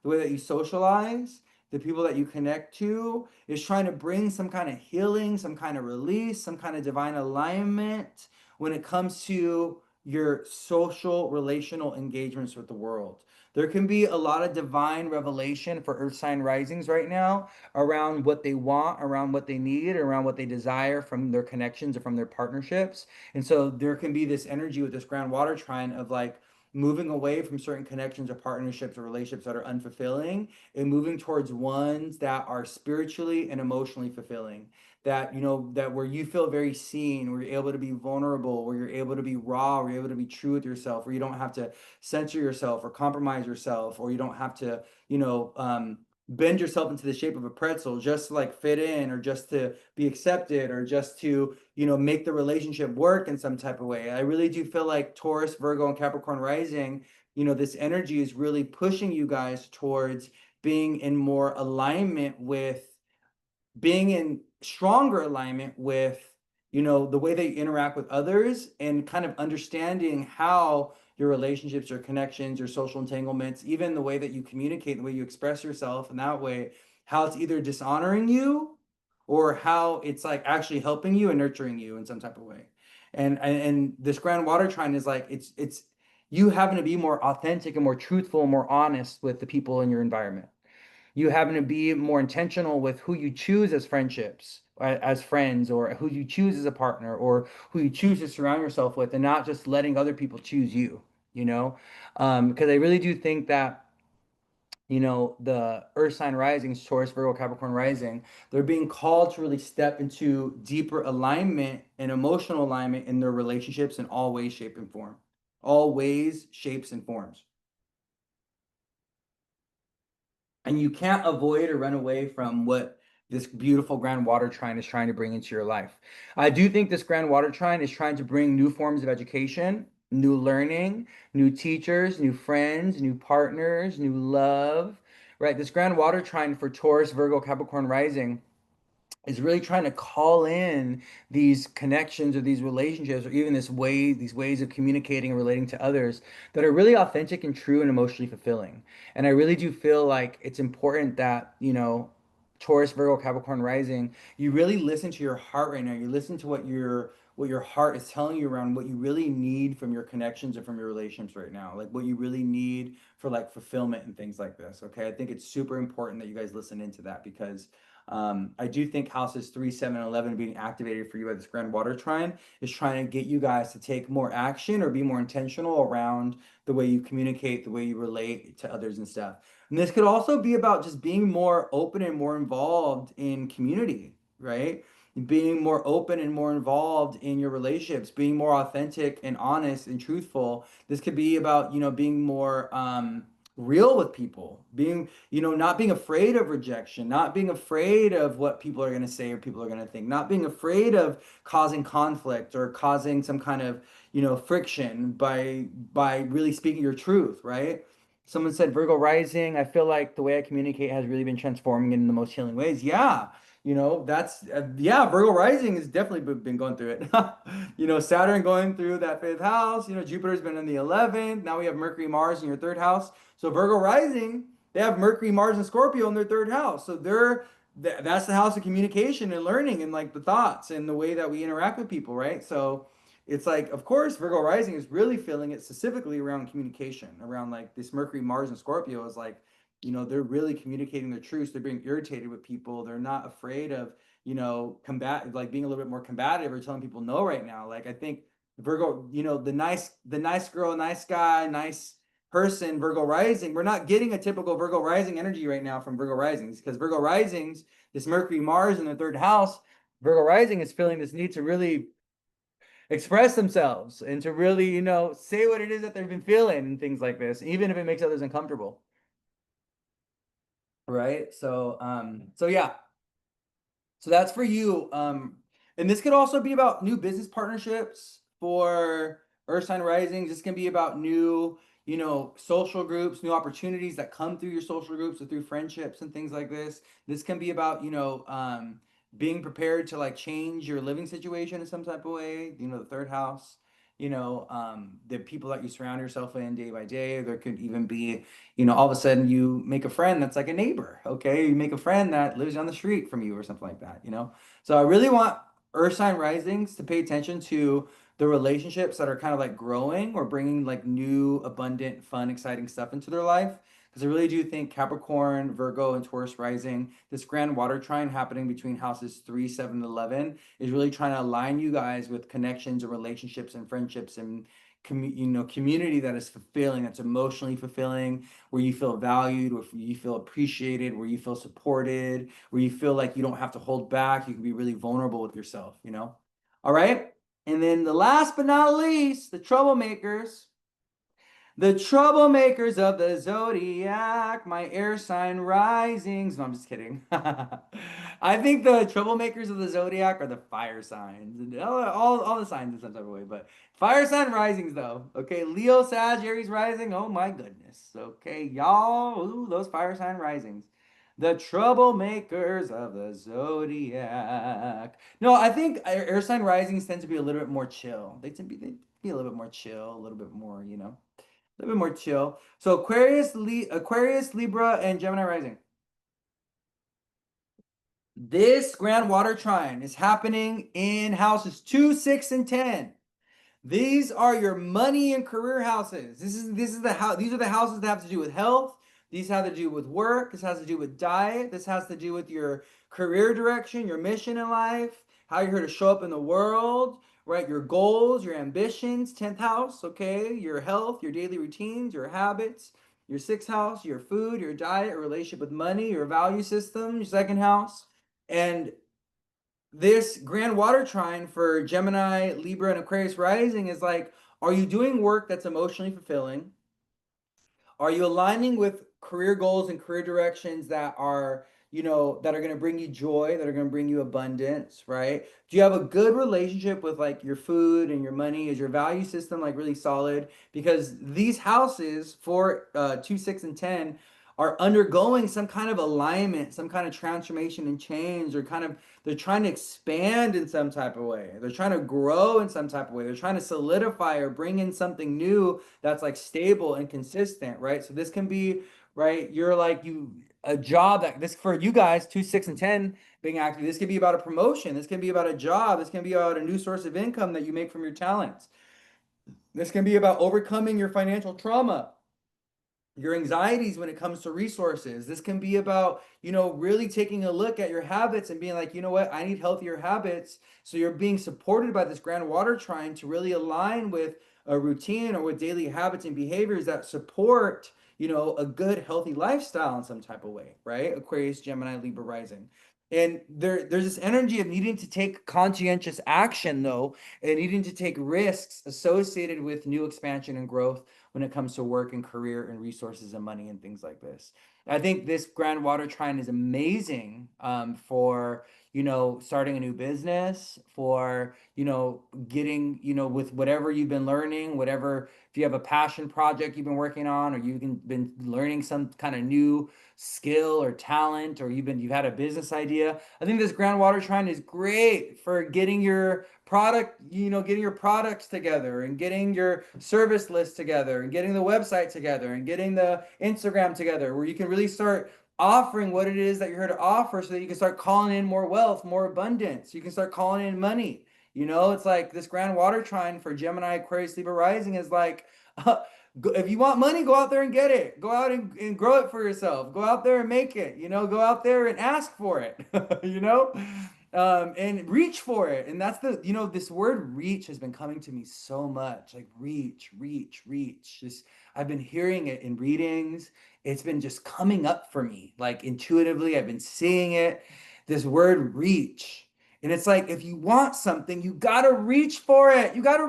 the way that you socialize, the people that you connect to, is trying to bring some kind of healing, some kind of release, some kind of divine alignment when it comes to your social relational engagements with the world. There can be a lot of divine revelation for earth sign risings right now around what they want, around what they need, around what they desire from their connections or from their partnerships. And so there can be this energy with this Grand Water Trine of like moving away from certain connections or partnerships or relationships that are unfulfilling and moving towards ones that are spiritually and emotionally fulfilling, that that where you feel very seen, where you're able to be vulnerable, where you're able to be raw, where you're able to be true with yourself, where you don't have to censor yourself or compromise yourself, or you don't have to bend yourself into the shape of a pretzel just to like fit in, or just to be accepted, or just to make the relationship work in some type of way. I really do feel like Taurus, Virgo, and Capricorn rising, this energy is really pushing you guys towards being in more alignment with, being in stronger alignment with, the way they interact with others, and kind of understanding how your relationships, your connections, your social entanglements, even the way that you communicate, the way you express yourself in that way, how it's either dishonoring you or how it's like actually helping you and nurturing you in some type of way. And this Grand Water Trine is like, it's you having to be more authentic and more truthful and more honest with the people in your environment. You having to be more intentional with who you choose as friendships, as friends, or who you choose as a partner, or who you choose to surround yourself with, and not just letting other people choose you, because I really do think that, the earth sign rising, Taurus, Virgo, Capricorn rising, they're being called to really step into deeper alignment and emotional alignment in their relationships in all ways, shape, and form. All ways, shapes, and forms. And you can't avoid or run away from what this beautiful Grand Water Trine is trying to bring into your life. I do think this Grand Water Trine is trying to bring new forms of education, new learning, new teachers, new friends, new partners, new love, right? This Grand Water Trine for Taurus, Virgo, Capricorn rising is really trying to call in these connections or these relationships, or even these ways of communicating and relating to others that are really authentic and true and emotionally fulfilling. And I really do feel like it's important that, Taurus, Virgo, Capricorn rising, you really listen to your heart right now. You listen to what your heart is telling you around what you really need from your connections and from your relationships right now, like what you really need for like fulfillment and things like this. Okay, I think it's super important that you guys listen into that, because I do think houses 3, 7, and 11 being activated for you by this Grand Water Trine is trying to get you guys to take more action or be more intentional around the way you communicate, the way you relate to others and stuff. And this could also be about just being more open and more involved in community, right? Being more open and more involved in your relationships, being more authentic and honest and truthful. This could be about, being more real with people, being, not being afraid of rejection, not being afraid of what people are going to say or people are going to think, not being afraid of causing conflict or causing some kind of, friction by really speaking your truth, right? Someone said Virgo rising, I feel like the way I communicate has really been transforming in the most healing ways. Yeah. That's yeah, Virgo rising has definitely been going through it. Saturn going through that fifth house, Jupiter's been in the 11th. Now we have Mercury, Mars in your third house. So Virgo rising, they have Mercury, Mars, and Scorpio in their third house. So that's the house of communication and learning, and like the thoughts and the way that we interact with people, right? So it's like, of course, Virgo rising is really feeling it specifically around communication, around like this Mercury, Mars, and Scorpio is like, they're really communicating their truths. They're being irritated with people. They're not afraid of, combat, like being a little bit more combative or telling people no right now. Like I think Virgo, the nice girl, nice guy, nice person, Virgo rising, we're not getting a typical Virgo rising energy right now from Virgo risings, because Virgo risings, this Mercury, Mars in the third house, Virgo rising is feeling this need to really express themselves and to really, say what it is that they've been feeling and things like this, even if it makes others uncomfortable. Right. So yeah. So that's for you. And this could also be about new business partnerships. for Earth sign risings. This can be about new, social groups, new opportunities that come through your social groups or through friendships and things like this. This can be about, being prepared to like change your living situation in some type of way, the third house, the people that you surround yourself in day by day. There could even be, all of a sudden you make a friend that's like a neighbor, okay? You make a friend that lives down the street from you or something like that. So I really want Earth sign risings to pay attention to the relationships that are kind of like growing or bringing like new, abundant, fun, exciting stuff into their life. Because I really do think Capricorn, Virgo, and Taurus rising, this grand water trine happening between houses 3, 7, and 11 is really trying to align you guys with connections and relationships and friendships and community that is fulfilling, that's emotionally fulfilling, where you feel valued, where you feel appreciated, where you feel supported, where you feel like you don't have to hold back. You can be really vulnerable with yourself. All right. And then the last but not least, the troublemakers. The troublemakers of the zodiac, my air sign risings. No, I'm just kidding. I think the troublemakers of the zodiac are the fire signs, and all the signs in some type of way. But fire sign risings, though. Okay, Leo, Sag, Aries rising. Oh my goodness. Okay, y'all. Ooh, those fire sign risings. The troublemakers of the zodiac. No, I think air sign risings tend to be a little bit more chill. They be a little bit more chill, a little bit more, a little bit more chill. So Aquarius, Libra, and Gemini rising. This grand water trine is happening in houses 2, 6, and 10. These are your money and career houses. This is the house. These are the houses that have to do with health. These have to do with work. This has to do with diet. This has to do with your career direction, your mission in life, how you're here to show up in the world, right? Your goals, your ambitions. 10th house, okay? Your health, your daily routines, your habits. Your sixth house, your food, your diet, your relationship with money, your value system. Your second house, and this grand water trine for Gemini, Libra, and Aquarius rising is like, are you doing work that's emotionally fulfilling? Are you aligning with career goals and career directions that are going to bring you joy, that are going to bring you abundance, right? Do you have a good relationship with like your food and your money? Is your value system like really solid? Because these houses for 2, 6, and 10 are undergoing some kind of alignment, some kind of transformation and change, or kind of they're trying to expand in some type of way. They're trying to grow in some type of way. They're trying to solidify or bring in something new that's like stable and consistent, right? So this can be, right, you're like you a job that this for you guys, 2, 6, and 10 being active. This could be about a promotion. This can be about a job. This can be about a new source of income that you make from your talents. This can be about overcoming your financial trauma, your anxieties when it comes to resources. This can be about, really taking a look at your habits and being like, you know what, I need healthier habits. So you're being supported by this grand water trine to really align with a routine or with daily habits and behaviors that support, a good, healthy lifestyle in some type of way, right? Aquarius, Gemini, Libra rising. And there's this energy of needing to take conscientious action, though, and needing to take risks associated with new expansion and growth when it comes to work and career and resources and money and things like this. I think this grand water trine is amazing for, starting a new business, for, getting, with whatever you've been learning, whatever, if you have a passion project you've been working on, or you've been learning some kind of new skill or talent, or you've had a business idea. I think this grand water trine is great for getting your getting your products together and getting your service list together and getting the website together and getting the Instagram together, where you can really start offering what it is that you're here to offer, so that you can start calling in more wealth, more abundance. You can start calling in money. It's like this grand water trine for Gemini, Aquarius, Libra rising is like, if you want money, go out there and get it. Go out and grow it for yourself. Go out there and make it. Go out there and ask for it. And reach for it. And that's this word reach has been coming to me so much. Like reach, reach, reach. Just I've been hearing it in readings. It's been just coming up for me. Like intuitively, I've been seeing it. This word reach. And it's like, if you want something, you gotta reach for it. You gotta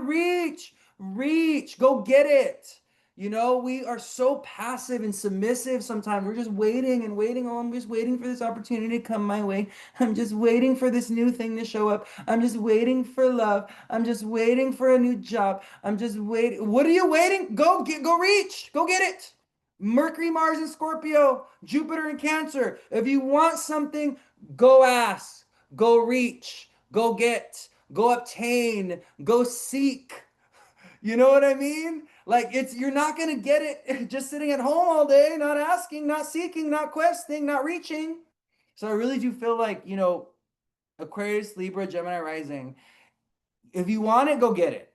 reach, go get it. You know, we are so passive and submissive sometimes. We're just waiting and waiting. Oh, I'm just waiting for this opportunity to come my way. I'm just waiting for this new thing to show up. I'm just waiting for love. I'm just waiting for a new job. I'm just waiting. What are you waiting? Go reach. Go get it. Mercury, Mars, and Scorpio, Jupiter and Cancer. If you want something, go ask, go reach, go get, go obtain, go seek. You know what I mean? Like it's you're not gonna get it just sitting at home all day, not asking, not seeking, not questing, not reaching. So I really do feel like, Aquarius, Libra, Gemini rising. If you want it, go get it.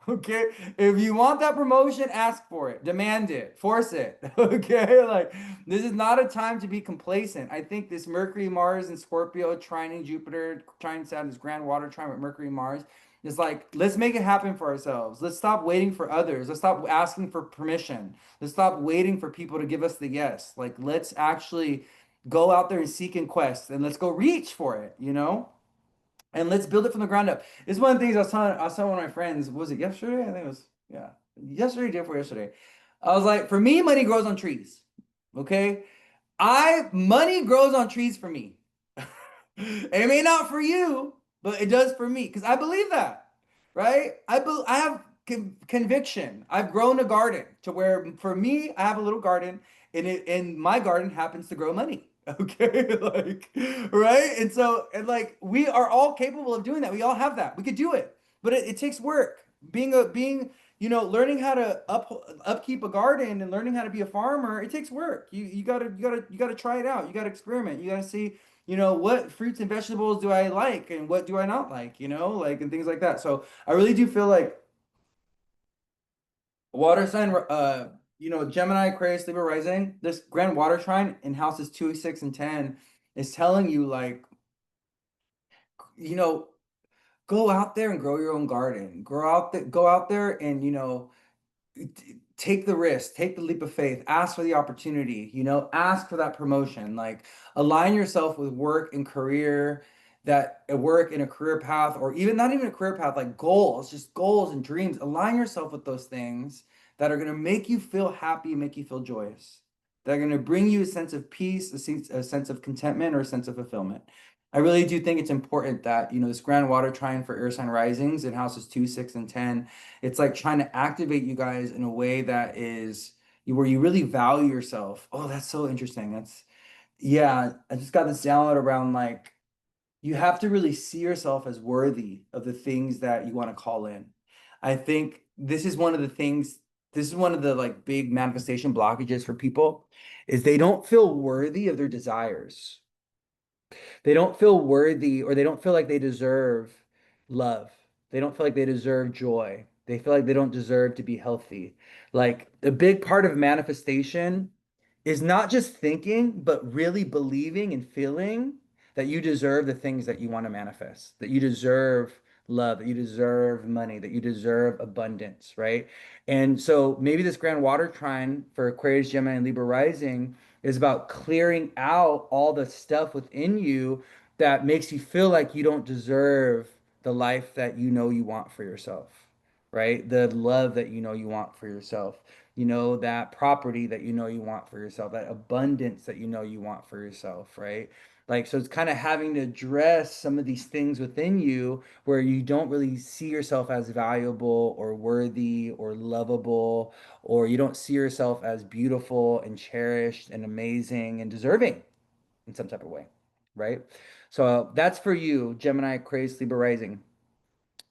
Okay. If you want that promotion, ask for it, demand it, force it. Okay. Like this is not a time to be complacent. I think this Mercury, Mars, and Scorpio trining Jupiter, trining Saturn, this Grand Water Trine with Mercury, Mars. It's like, let's make it happen for ourselves. Let's stop waiting for others. Let's stop asking for permission. Let's stop waiting for people to give us the yes. Like, let's actually go out there and seek and quest and let's go reach for it, and let's build it from the ground up. It's one of the things I was telling one of my friends, was it yesterday? I think it was, yeah, yesterday, day before yesterday. I was like, for me, money grows on trees. Okay. Money grows on trees for me. It may not for you, but it does for me because I believe that, right? I have conviction. I've grown a garden to where for me, I have a little garden and my garden happens to grow money. Okay, like right? And like we are all capable of doing that. We all have that. We could do it. But it takes work. Learning how to upkeep a garden and learning how to be a farmer, it takes work. You gotta try it out. You gotta experiment. You gotta see, what fruits and vegetables do I like and what do I not like, like and things like that. So I really do feel like water sign, Gemini, Aquarius, Libra rising, this Grand Water Trine in houses 2, 6, and 10 is telling you like, you know, go out there and grow your own garden. Go out there and, take the risk, take the leap of faith, ask for the opportunity, ask for that promotion, like align yourself with work and career, that a work in a career path, or even not even a career path, like goals, just goals and dreams. Align yourself with those things that are going to make you feel happy, make you feel joyous, that are going to bring you a sense of peace, a sense of contentment, or a sense of fulfillment. I really do think it's important that, this Grand Water Trine for air sign risings in houses 2, 6, and 10, it's like trying to activate you guys in a way that is where you really value yourself. Oh, that's so interesting. Yeah, I just got this download around like you have to really see yourself as worthy of the things that you want to call in. I think this is one of the like big manifestation blockages for people is they don't feel worthy of their desires. They don't feel worthy or they don't feel like they deserve love. They don't feel like they deserve joy. They feel like they don't deserve to be healthy. Like a big part of manifestation is not just thinking, but really believing and feeling that you deserve the things that you want to manifest, that you deserve love, that you deserve money, that you deserve abundance, right? And so maybe this Grand Water Trine for Aquarius, Gemini, and Libra rising is about clearing out all the stuff within you that makes you feel like you don't deserve the life that you know you want for yourself, right? The love that you know you want for yourself, that property that you know you want for yourself, that abundance that you know you want for yourself, right? Like, so it's kind of having to address some of these things within you where you don't really see yourself as valuable or worthy or lovable, or you don't see yourself as beautiful and cherished and amazing and deserving in some type of way, right? So that's for you, Gemini, Aquarius, Libra rising.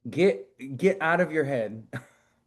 Get out of your head.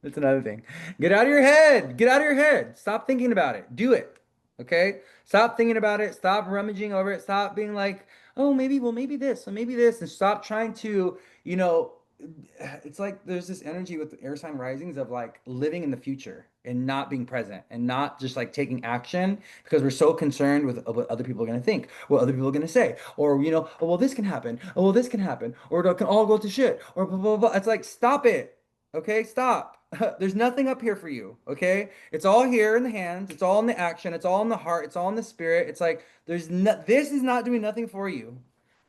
That's another thing. Get out of your head. Get out of your head. Stop thinking about it. Do it. Okay? Stop thinking about it. Stop rummaging over it. Stop being like, oh, maybe, well, maybe this, or maybe this, and stop trying to, it's like there's this energy with air sign risings of like living in the future and not being present and not just like taking action because we're so concerned with what other people are going to think, what other people are going to say, or, oh, well, this can happen. Oh, well, this can happen, or it can all go to shit, or blah, blah, blah. It's like, stop it. Okay, stop. There's nothing up here for you. Okay, it's all here in the hands. It's all in the action. It's all in the heart. It's all in the spirit. It's like this is not doing nothing for you.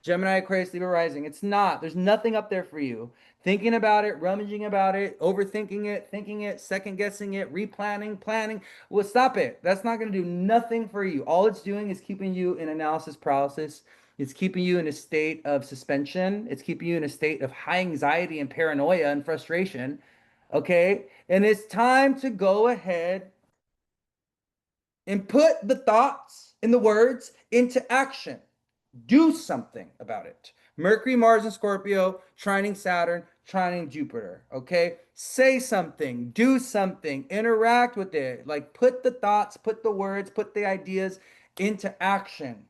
Gemini, Aquarius, Libra rising. It's not. There's nothing up there for you. Thinking about it, rummaging about it, overthinking it, thinking it, second guessing it, replanning, planning. Well, stop it. That's not going to do nothing for you. All it's doing is keeping you in analysis paralysis. It's keeping you in a state of suspension. It's keeping you in a state of high anxiety and paranoia and frustration. Okay. And it's time to go ahead and put the thoughts and the words into action. Do something about it. Mercury, Mars, and Scorpio, trining Saturn, trining Jupiter. Okay? Say something, do something, interact with it. Like put the thoughts, put the words, put the ideas into action.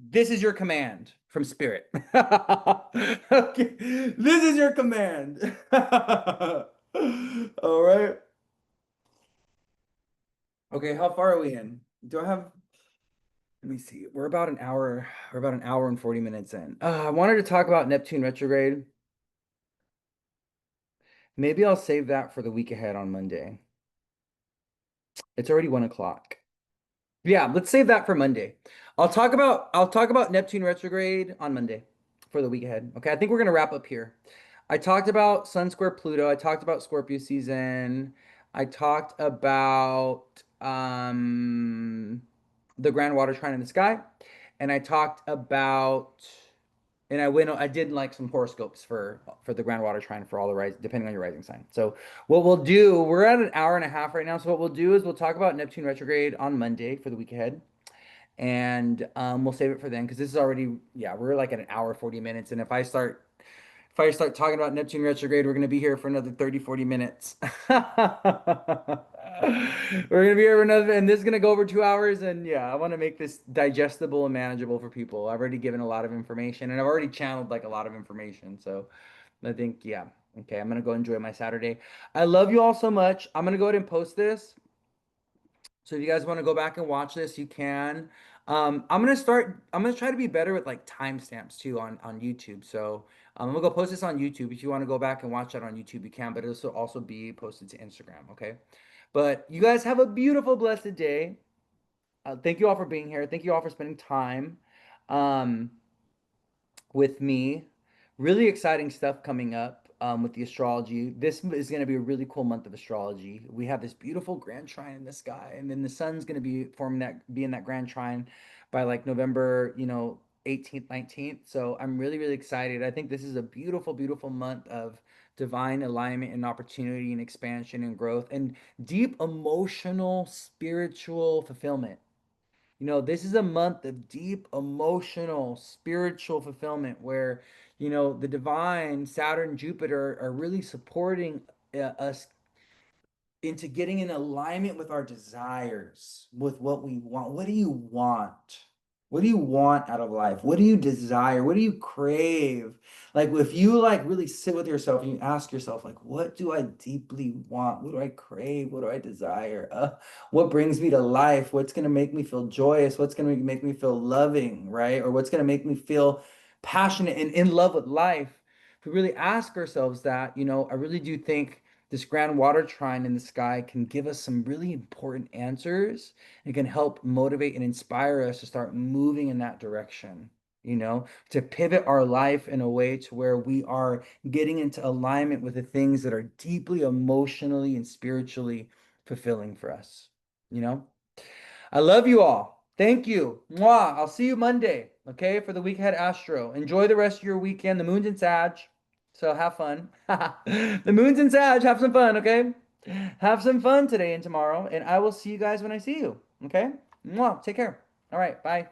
This is your command from Spirit. Okay. This is your command. All right. Okay, how far are we in? Do I have Let me see. We're about an hour and 40 minutes in. I wanted to talk about Neptune retrograde. Maybe I'll save that for the week ahead on Monday. It's already 1 o'clock. Yeah, let's save that for Monday. I'll talk about Neptune retrograde on Monday for the week ahead. Okay, I think we're gonna wrap up here. I talked about Sun square Pluto. I talked about Scorpio season. I talked about the Grand Water Trine in the sky, and I talked about and I did like some horoscopes for the Grand Water Trine for all the rise depending on your rising sign. So what we'll do, we're at an hour and a half right now. So what we'll do is we'll talk about Neptune retrograde on Monday for the week ahead, and we'll save it for then because this is already yeah we're like at an hour 40 minutes, and if I start talking about Neptune retrograde, we're going to be here for another 30, 40 minutes. We're going to be here for another, and this is going to go over 2 hours. And yeah, I want to make this digestible and manageable for people. I've already given a lot of information and I've already channeled like a lot of information. So I think, yeah, okay, I'm going to go enjoy my Saturday. I love you all so much. I'm going to go ahead and post this. So if you guys want to go back and watch this, you can. I'm gonna try to be better with like timestamps too on YouTube. So I'm gonna go post this on YouTube. If you want to go back and watch that on YouTube, you can, but it'll also be posted to Instagram, okay? But you guys have a beautiful, blessed day. Thank you all for being here. Thank you all for spending time. Um, with me. Really exciting stuff coming up with the astrology. This is going to be a really cool month of astrology. We have this beautiful grand trine in the sky, and then the sun's going to be in that grand trine by like November, 18th, 19th. So I'm really, really excited. I think this is a beautiful, beautiful month of divine alignment and opportunity and expansion and growth and deep emotional, spiritual fulfillment. This is a month of deep emotional, spiritual fulfillment where, the divine Saturn, Jupiter are really supporting us into getting in alignment with our desires, with what we want. What do you want? What do you want out of life? What do you desire? What do you crave? Like if you like really sit with yourself and you ask yourself, like, what do I deeply want? What do I crave? What do I desire? What brings me to life? What's gonna make me feel joyous? What's gonna make me feel loving, right? Or what's gonna make me feel passionate and in love with life? If we really ask ourselves that, I really do think this grand water trine in the sky can give us some really important answers. It can help motivate and inspire us to start moving in that direction, to pivot our life in a way to where we are getting into alignment with the things that are deeply emotionally and spiritually fulfilling for us, you know? I love you all. Thank you. Mwah. I'll see you Monday, okay, for the week ahead Astro. Enjoy the rest of your weekend. The moon's in Sag, so have fun. The moon's in Sag. Have some fun, okay? Have some fun today and tomorrow, and I will see you guys when I see you, okay? Mwah. Take care. All right. Bye.